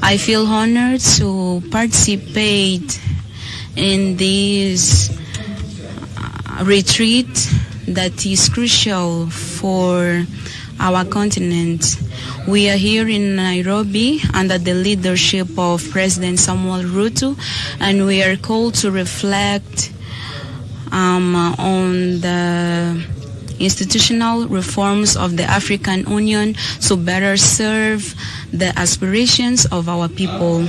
S6: I feel honored to participate in this retreat that is crucial for our continent. We are here in Nairobi under the leadership of President Samuel Ruto, and we are called to reflect on the institutional reforms of the African Union to better serve the aspirations of our people.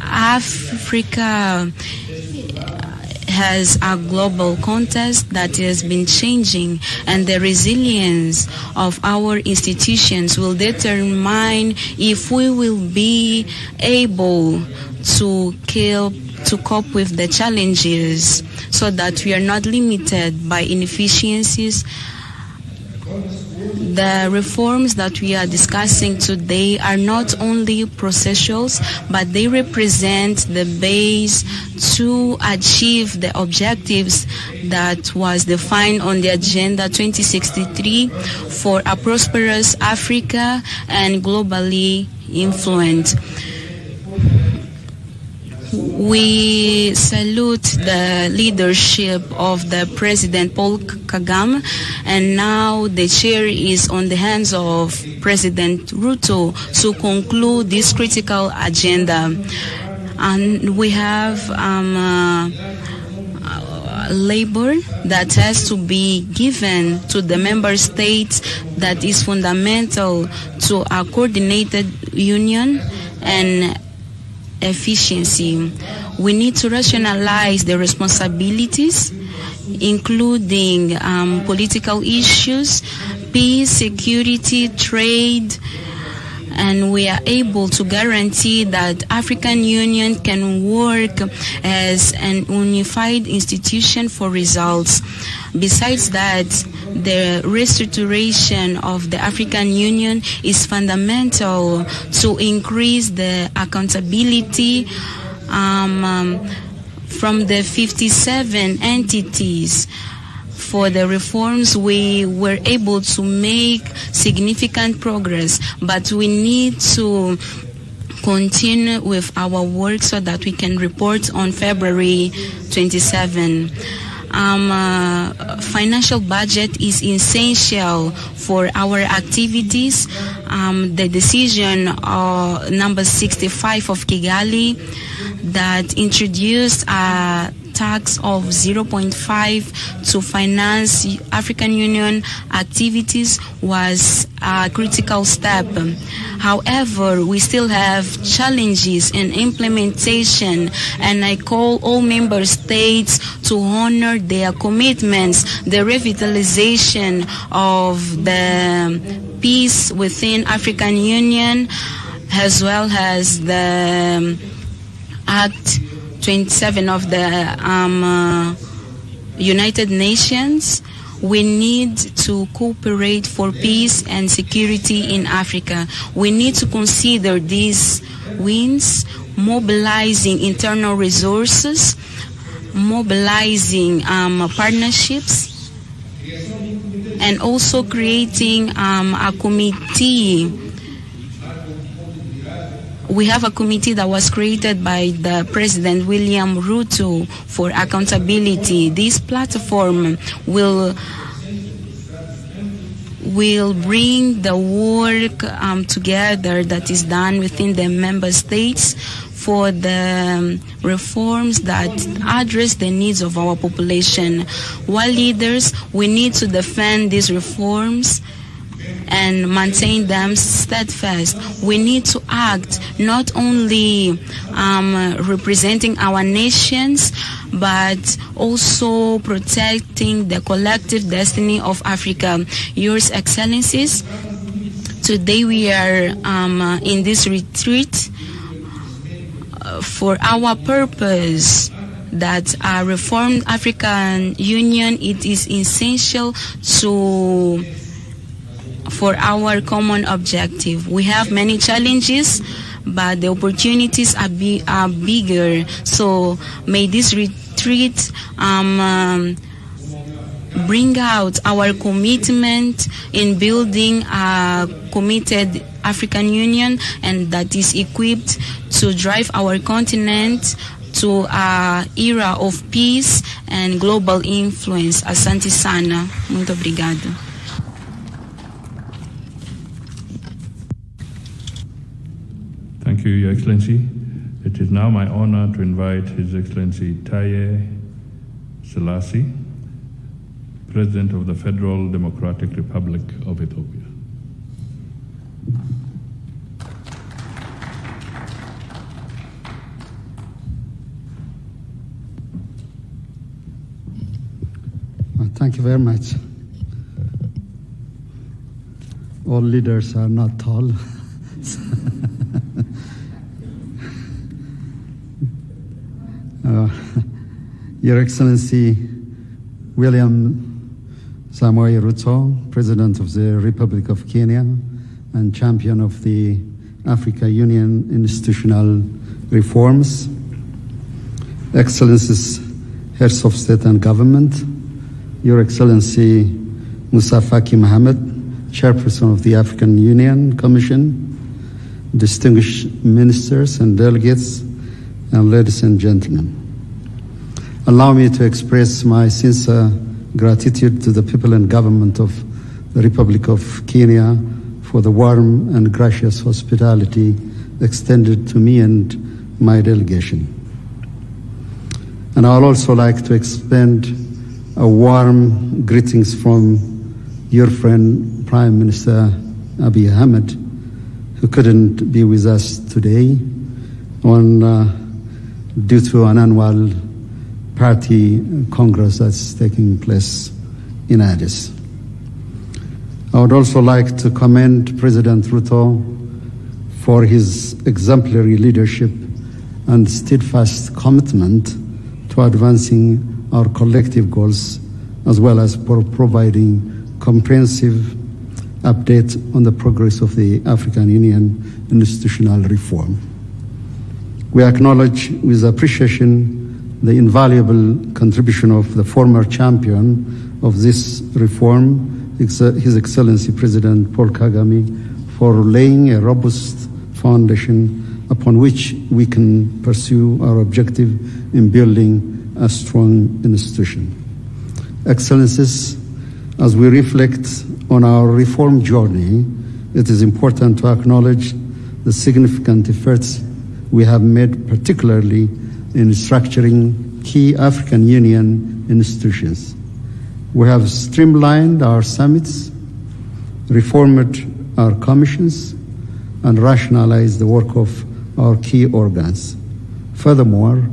S6: Africa has a global context that has been changing, and the resilience of our institutions will determine if we will be able to cope with the challenges, so that we are not limited by inefficiencies. The reforms that we are discussing today are not only processuals, but they represent the base to achieve the objectives that was defined on the Agenda 2063 for a prosperous Africa and globally influent. We salute the leadership of the President Paul Kagame, and now the chair is on the hands of President Ruto to conclude this critical agenda. And we have labor that has to be given to the member states that is fundamental to a coordinated union and efficiency. We need to rationalize the responsibilities, including political issues, peace, security, trade, and we are able to guarantee that African Union can work as an unified institution for results. Besides that, the restoration of the African Union is fundamental to increase the accountability from the 57 entities. For the reforms, we were able to make significant progress, but we need to continue with our work so that we can report on February 27. Financial budget is essential for our activities. The decision number 65 of Kigali that introduced a tax of 0.5 to finance African Union activities was a critical step. However, we still have challenges in implementation, and I call all member states to honor their commitments, the revitalization of the peace within African Union, as well as the Act 27 of the United Nations. We need to cooperate for peace and security in Africa. We need to consider these wins, mobilizing internal resources, mobilizing partnerships, and also creating a committee. We have a committee that was created by the President William Ruto for accountability. This platform will bring the work together that is done within the member states for the reforms that address the needs of our population. While leaders, we need to defend these reforms and maintain them steadfast. We need to act not only representing our nations, but also protecting the collective destiny of Africa. Yours Excellencies, today we are in this retreat for our purpose, that a reformed African Union, it is essential for our common objective. We have many challenges, but the opportunities are bigger. So may this retreat bring out our commitment in building a committed African Union, and that is equipped to drive our continent to an era of peace and global influence. Asante sana. Muito obrigado.
S2: Thank you, Your Excellency. It is now my honor to invite His Excellency Taye Selassie President of the Federal Democratic Republic of Ethiopia.
S8: Thank you very much. All leaders are not tall. Your Excellency William Samoei Ruto, President of the Republic of Kenya and champion of the Africa Union institutional reforms, Excellencies, Heads of State and Government, Your Excellency Musa Faki Mohammed, Chairperson of the African Union Commission, distinguished ministers and delegates, and ladies and gentlemen. Allow me to express my sincere gratitude to the people and government of the Republic of Kenya for the warm and gracious hospitality extended to me and my delegation. And I would also like to extend a warm greetings from your friend, Prime Minister Abiy Ahmed, who couldn't be with us today due to an annual party congress that's taking place in Addis. I would also like to commend President Ruto for his exemplary leadership and steadfast commitment to advancing our collective goals, as well as for providing comprehensive update on the progress of the African Union institutional reform. We acknowledge with appreciation the invaluable contribution of the former champion of this reform, His Excellency President Paul Kagame, for laying a robust foundation upon which we can pursue our objective in building a strong institution. Excellencies, as we reflect on our reform journey, it is important to acknowledge the significant efforts we have made, particularly in structuring key African Union institutions. We have streamlined our summits, reformed our commissions, and rationalized the work of our key organs. Furthermore,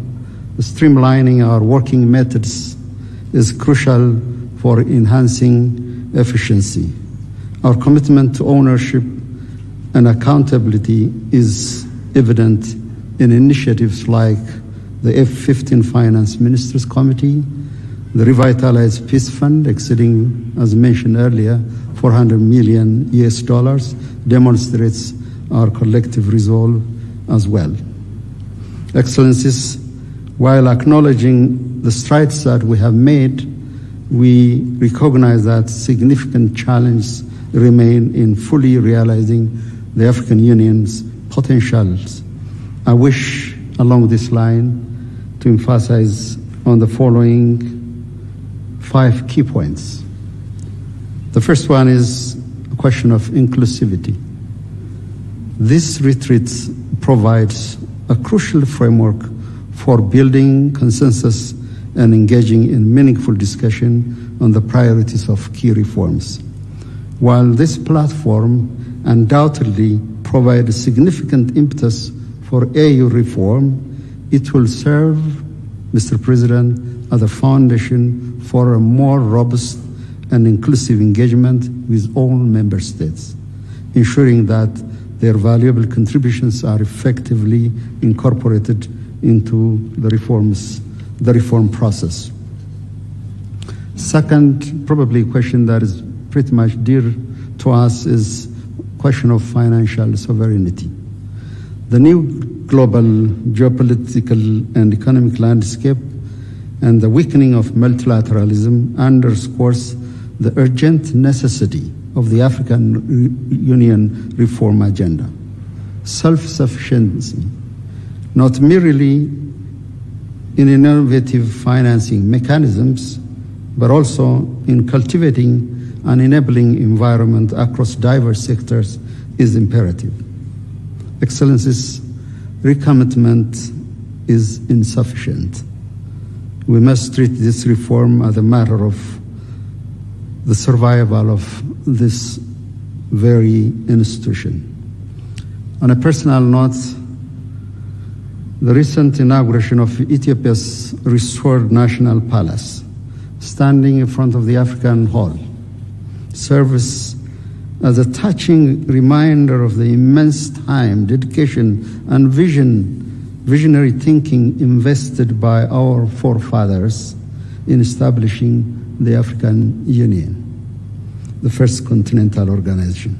S8: streamlining our working methods is crucial for enhancing efficiency. Our commitment to ownership and accountability is evident in initiatives like the F-15 Finance Ministers Committee, the Revitalized Peace Fund exceeding, as mentioned earlier, $400 million demonstrates our collective resolve as well. Excellencies, while acknowledging the strides that we have made, we recognize that significant challenges remain in fully realizing the African Union's potentials. I wish, along this line, to emphasize on the following 5 key points. The first one is a question of inclusivity. This retreat provides a crucial framework for building consensus and engaging in meaningful discussion on the priorities of key reforms. While this platform undoubtedly provides significant impetus for AU reform, it will serve, Mr. President, as a foundation for a more robust and inclusive engagement with all member states, ensuring that their valuable contributions are effectively incorporated into the reform process. Second, probably a question that is pretty much dear to us is question of financial sovereignty. The new global geopolitical and economic landscape and the weakening of multilateralism underscores the urgent necessity of the African Union reform agenda. Self-sufficiency, not merely in innovative financing mechanisms, but also in cultivating an enabling environment across diverse sectors is imperative. Excellencies, recommitment is insufficient. We must treat this reform as a matter of the survival of this very institution. On a personal note, the recent inauguration of Ethiopia's restored National Palace, standing in front of the African Hall, serves as a touching reminder of the immense time, dedication, and visionary thinking invested by our forefathers in establishing the African Union, the first continental organization.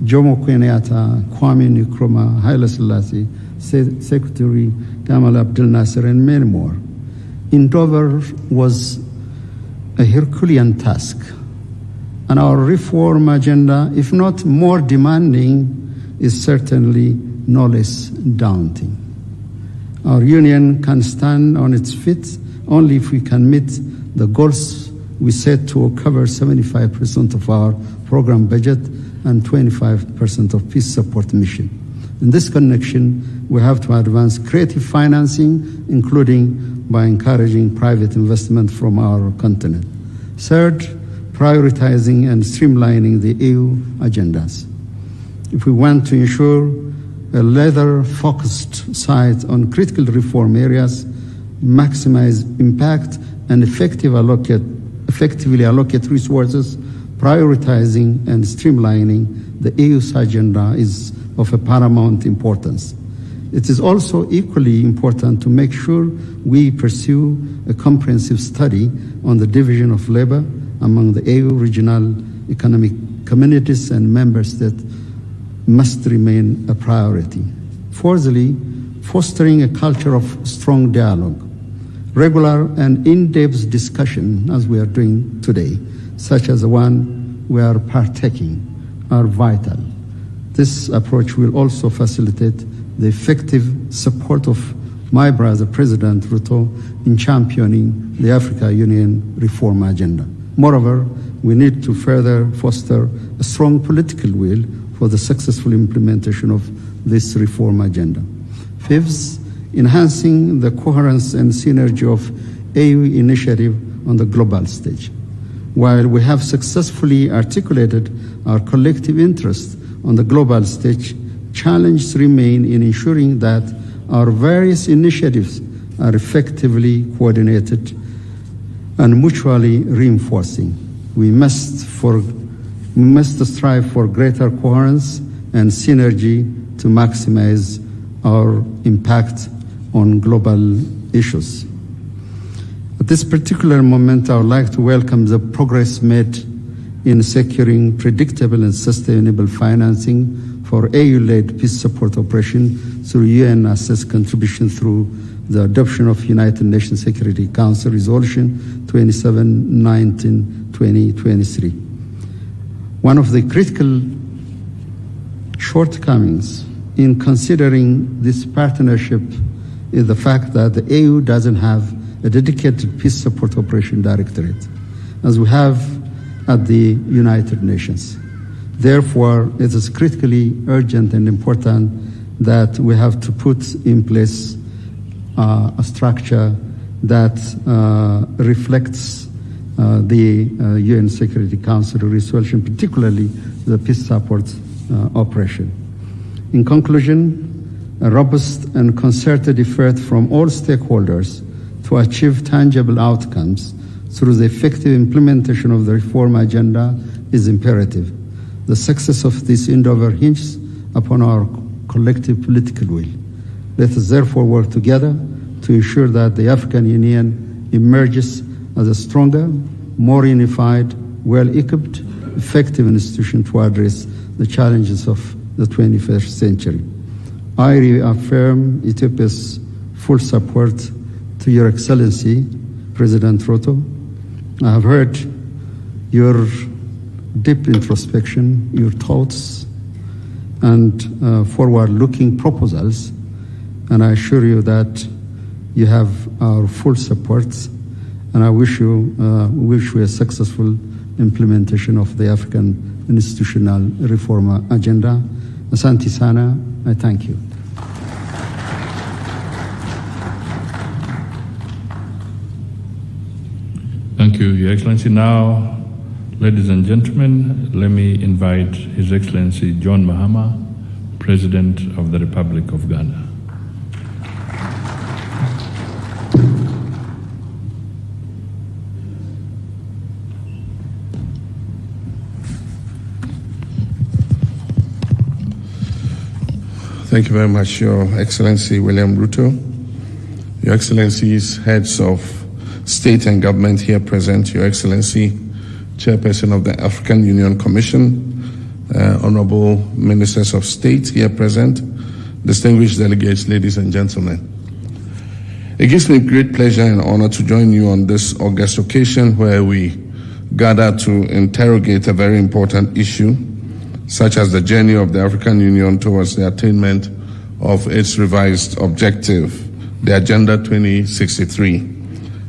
S8: Jomo Kenyatta, Kwame Nkrumah, Haile Selassie, Secretary Gamal Abdel Nasser, and many more. Endeavor was a Herculean task, and our reform agenda, if not more demanding, is certainly no less daunting. Our union can stand on its feet only if we can meet the goals we set to cover 75% of our program budget and 25% of peace support mission. In this connection, we have to advance creative financing, including by encouraging private investment from our continent. Third, prioritizing and streamlining the EU agendas. If we want to ensure a laser-focused sight on critical reform areas, maximize impact, and effectively allocate resources, prioritizing and streamlining the EU's agenda is of a paramount importance. It is also equally important to make sure we pursue a comprehensive study on the division of labor among the EU regional economic communities and member states must remain a priority. Fourthly, fostering a culture of strong dialogue. Regular and in-depth discussion, as we are doing today, such as the one we are partaking, are vital. This approach will also facilitate the effective support of my brother, President Ruto, in championing the Africa Union reform agenda. Moreover, we need to further foster a strong political will for the successful implementation of this reform agenda. Fifth, enhancing the coherence and synergy of EU initiative on the global stage. While we have successfully articulated our collective interest on the global stage, challenges remain in ensuring that our various initiatives are effectively coordinated and mutually reinforcing. We must strive for greater coherence and synergy to maximize our impact on global issues. At this particular moment, I would like to welcome the progress made in securing predictable and sustainable financing for EU-led peace support operation through UN-assessed contribution through the adoption of United Nations Security Council Resolution 2719/2023. One of the critical shortcomings in considering this partnership is the fact that the EU doesn't have a dedicated peace support operation directorate, as we have at the United Nations. Therefore, it is critically urgent and important that we have to put in place a structure that reflects the UN Security Council resolution, particularly the peace support operation. In conclusion, a robust and concerted effort from all stakeholders to achieve tangible outcomes through the effective implementation of the reform agenda is imperative. The success of this endeavor hinges upon our collective political will. Let us therefore work together to ensure that the African Union emerges as a stronger, more unified, well-equipped, effective institution to address the challenges of the 21st century. I reaffirm Ethiopia's full support to Your Excellency, President Ruto. I have heard your deep introspection, your thoughts, and forward-looking proposals, and I assure you that you have our full support, and I wish you a successful implementation of the African institutional reform agenda. Asante sana, I thank you.
S2: Thank you, Your Excellency. Now, Ladies and gentlemen, let me invite His Excellency John Mahama, President of the Republic of Ghana.
S9: Thank you very much, Your Excellency William Ruto, Your Excellencies, heads of state and government here present, Your Excellency, Chairperson of the African Union Commission, Honorable Ministers of State here present, distinguished delegates, ladies and gentlemen. It gives me great pleasure and honor to join you on this august occasion where we gather to interrogate a very important issue, such as the journey of the African Union towards the attainment of its revised objective, the Agenda 2063,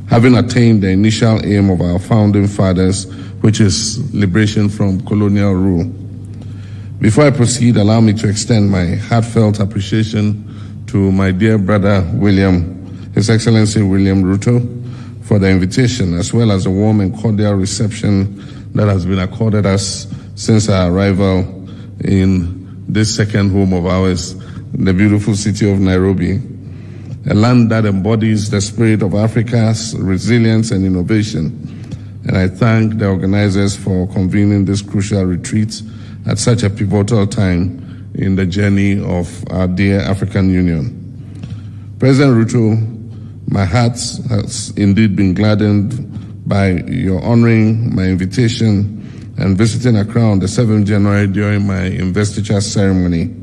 S9: having attained the initial aim of our founding fathers, which is liberation from colonial rule. Before I proceed, allow me to extend my heartfelt appreciation to my dear brother His Excellency William Ruto, for the invitation, as well as the warm and cordial reception that has been accorded us since our arrival in this second home of ours, the beautiful city of Nairobi, a land that embodies the spirit of Africa's resilience and innovation. And I thank the organizers for convening this crucial retreat at such a pivotal time in the journey of our dear African Union. President Ruto, my heart has indeed been gladdened by your honoring my invitation and visiting Accra on the 7th January during my investiture ceremony.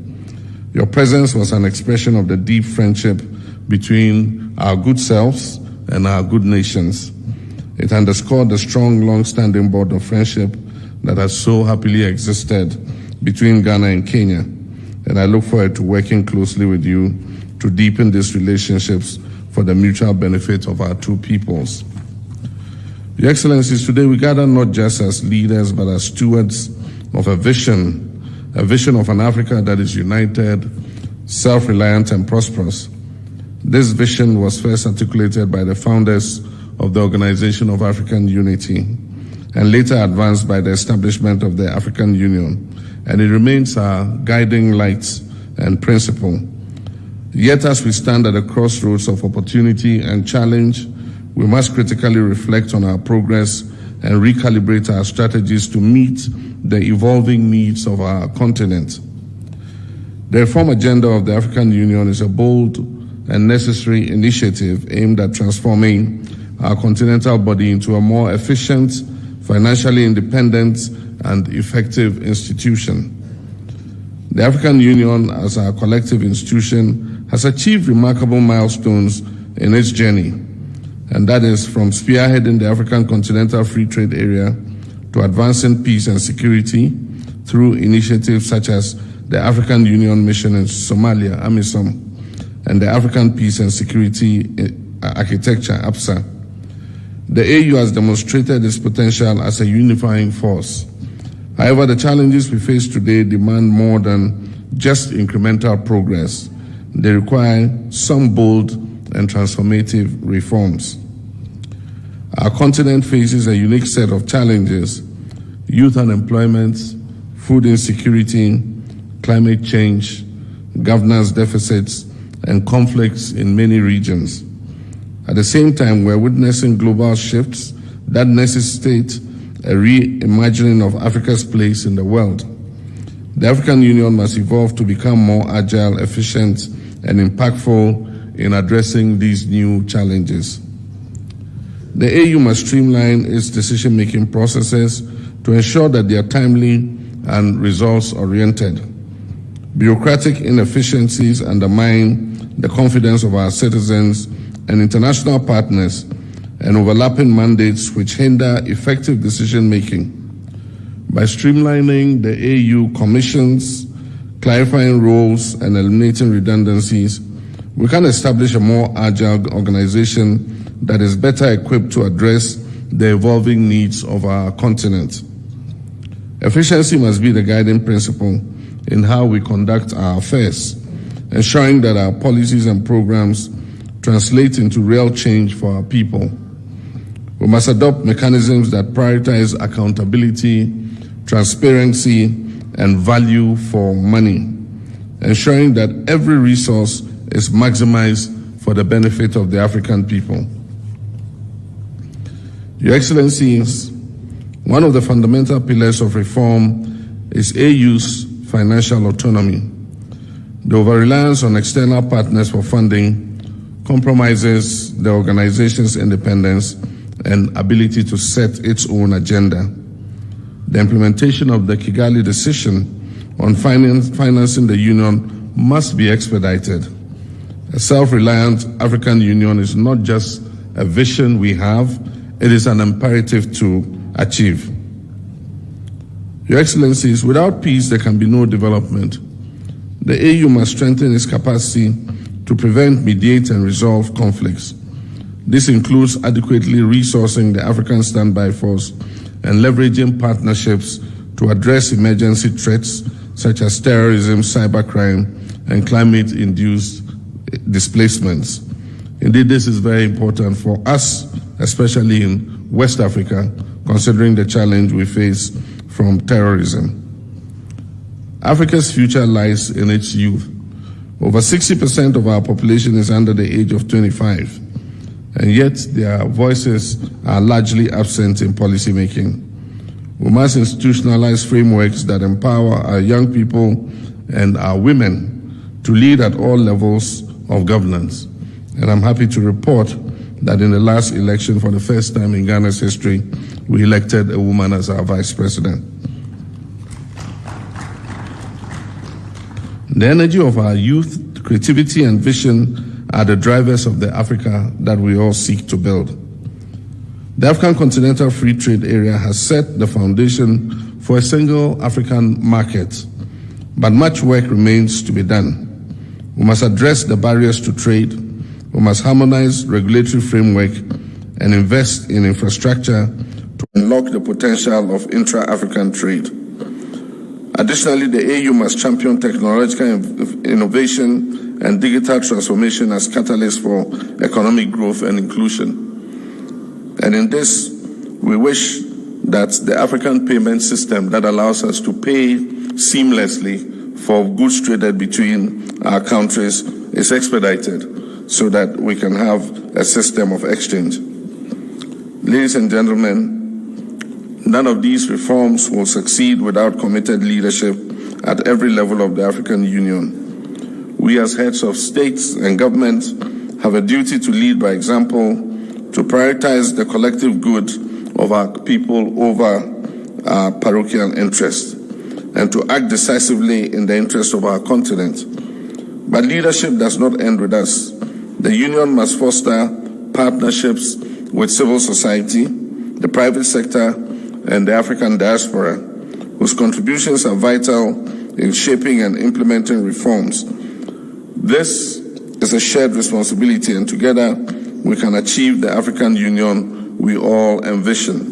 S9: Your presence was an expression of the deep friendship between our good selves and our good nations. It underscored the strong, long-standing bond of friendship that has so happily existed between Ghana and Kenya. And I look forward to working closely with you to deepen these relationships for the mutual benefit of our two peoples. Your Excellencies, today we gather not just as leaders, but as stewards of a vision of an Africa that is united, self-reliant, and prosperous. This vision was first articulated by the founders of the Organization of African Unity, and later advanced by the establishment of the African Union, and it remains our guiding light and principle. Yet as we stand at the crossroads of opportunity and challenge, we must critically reflect on our progress and recalibrate our strategies to meet the evolving needs of our continent. The reform agenda of the African Union is a bold and necessary initiative aimed at transforming our continental body into a more efficient, financially independent, and effective institution. The African Union, as our collective institution, has achieved remarkable milestones in its journey, and that is from spearheading the African Continental Free Trade Area to advancing peace and security through initiatives such as the African Union Mission in Somalia, AMISOM, and the African Peace and Security Architecture, APSA. The AU has demonstrated its potential as a unifying force. However, the challenges we face today demand more than just incremental progress. They require some bold and transformative reforms. Our continent faces a unique set of challenges: youth unemployment, food insecurity, climate change, governance deficits, and conflicts in many regions. At the same time, we're witnessing global shifts that necessitate a reimagining of Africa's place in the world. The African Union must evolve to become more agile, efficient, and impactful in addressing these new challenges. The AU must streamline its decision-making processes to ensure that they are timely and results-oriented. Bureaucratic inefficiencies undermine the confidence of our citizens and international partners, and overlapping mandates which hinder effective decision-making. By streamlining the AU commissions, clarifying roles, and eliminating redundancies, we can establish a more agile organization that is better equipped to address the evolving needs of our continent. Efficiency must be the guiding principle in how we conduct our affairs, ensuring that our policies and programs translate into real change for our people. We must adopt mechanisms that prioritize accountability, transparency, and value for money, ensuring that every resource is maximized for the benefit of the African people. Your Excellencies, one of the fundamental pillars of reform is AU's financial autonomy. The over-reliance on external partners for funding compromises the organization's independence and ability to set its own agenda. The implementation of the Kigali decision on financing the Union must be expedited. A self-reliant African Union is not just a vision we have, it is an imperative to achieve. Your Excellencies, without peace there can be no development. The AU must strengthen its capacity to prevent, mediate, and resolve conflicts. This includes adequately resourcing the African Standby Force and leveraging partnerships to address emergency threats such as terrorism, cybercrime, and climate-induced displacements. Indeed, this is very important for us, especially in West Africa, considering the challenge we face from terrorism. Africa's future lies in its youth. Over 60% of our population is under the age of 25, and yet their voices are largely absent in policymaking. We must institutionalize frameworks that empower our young people and our women to lead at all levels of governance. And I'm happy to report that in the last election, for the first time in Ghana's history, we elected a woman as our vice president. The energy of our youth, creativity, and vision are the drivers of the Africa that we all seek to build. The African Continental Free Trade Area has set the foundation for a single African market, but much work remains to be done. We must address the barriers to trade, we must harmonize regulatory framework, and invest in infrastructure to unlock the potential of intra-African trade. Additionally, the AU must champion technological innovation and digital transformation as catalysts for economic growth and inclusion. And in this, we wish that the African payment system that allows us to pay seamlessly for goods traded between our countries is expedited so that we can have a system of exchange. Ladies and gentlemen, none of these reforms will succeed without committed leadership at every level of the African Union. We as heads of states and governments have a duty to lead by example, to prioritize the collective good of our people over our parochial interests, and to act decisively in the interest of our continent. But leadership does not end with us. The Union must foster partnerships with civil society, the private sector, and the African diaspora, whose contributions are vital in shaping and implementing reforms. This is a shared responsibility, and together we can achieve the African Union we all envision.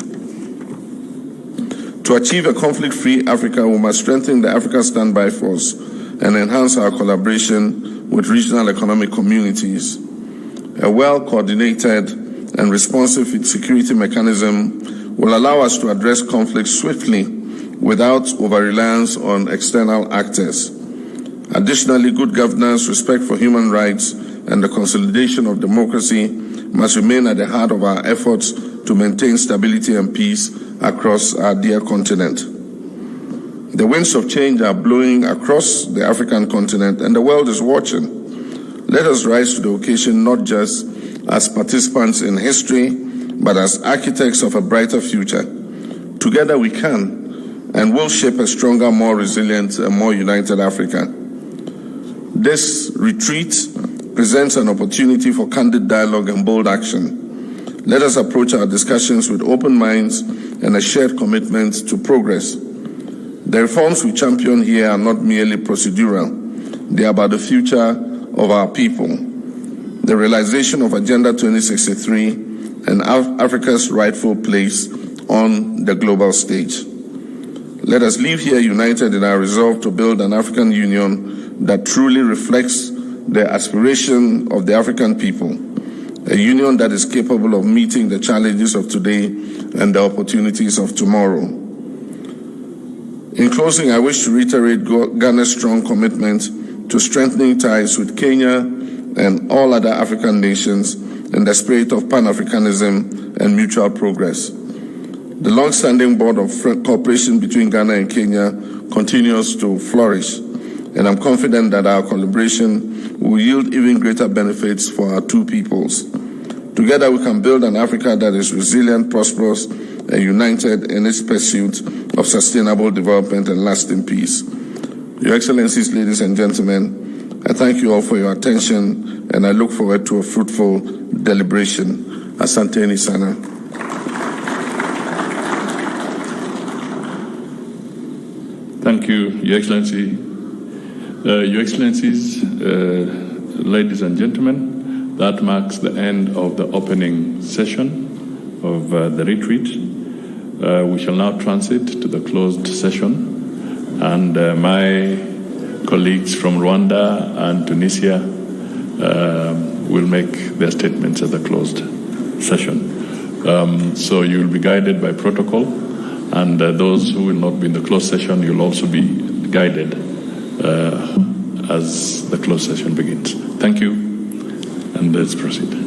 S9: To achieve a conflict-free Africa, we must strengthen the Africa Standby Force and enhance our collaboration with regional economic communities. A well-coordinated and responsive security mechanism will allow us to address conflicts swiftly without over-reliance on external actors. Additionally, good governance, respect for human rights, and the consolidation of democracy must remain at the heart of our efforts to maintain stability and peace across our dear continent. The winds of change are blowing across the African continent, and the world is watching. Let us rise to the occasion not just as participants in history, but as architects of a brighter future. Together we can and will shape a stronger, more resilient, and more united Africa. This retreat presents an opportunity for candid dialogue and bold action. Let us approach our discussions with open minds and a shared commitment to progress. The reforms we champion here are not merely procedural. They are about the future of our people, the realization of Agenda 2063, and Africa's rightful place on the global stage. Let us leave here united in our resolve to build an African Union that truly reflects the aspiration of the African people, a union that is capable of meeting the challenges of today and the opportunities of tomorrow. In closing, I wish to reiterate Ghana's strong commitment to strengthening ties with Kenya and all other African nations in the spirit of Pan-Africanism and mutual progress. The long-standing board of cooperation between Ghana and Kenya continues to flourish, and I'm confident that our collaboration will yield even greater benefits for our two peoples. Together we can build an Africa that is resilient, prosperous, and united in its pursuit of sustainable development and lasting peace. Your Excellencies, ladies and gentlemen, I thank you all for your attention, and I look forward to a fruitful deliberation. Asante sana.
S2: Thank you, Your Excellency. Your Excellencies, ladies and gentlemen, that marks the end of the opening session of the retreat. We shall now transit to the closed session, and my colleagues from Rwanda and Tunisia will make their statements at the closed session. So you will be guided by protocol, and those who will not be in the closed session, you'll also be guided as the closed session begins. Thank you, and let's proceed.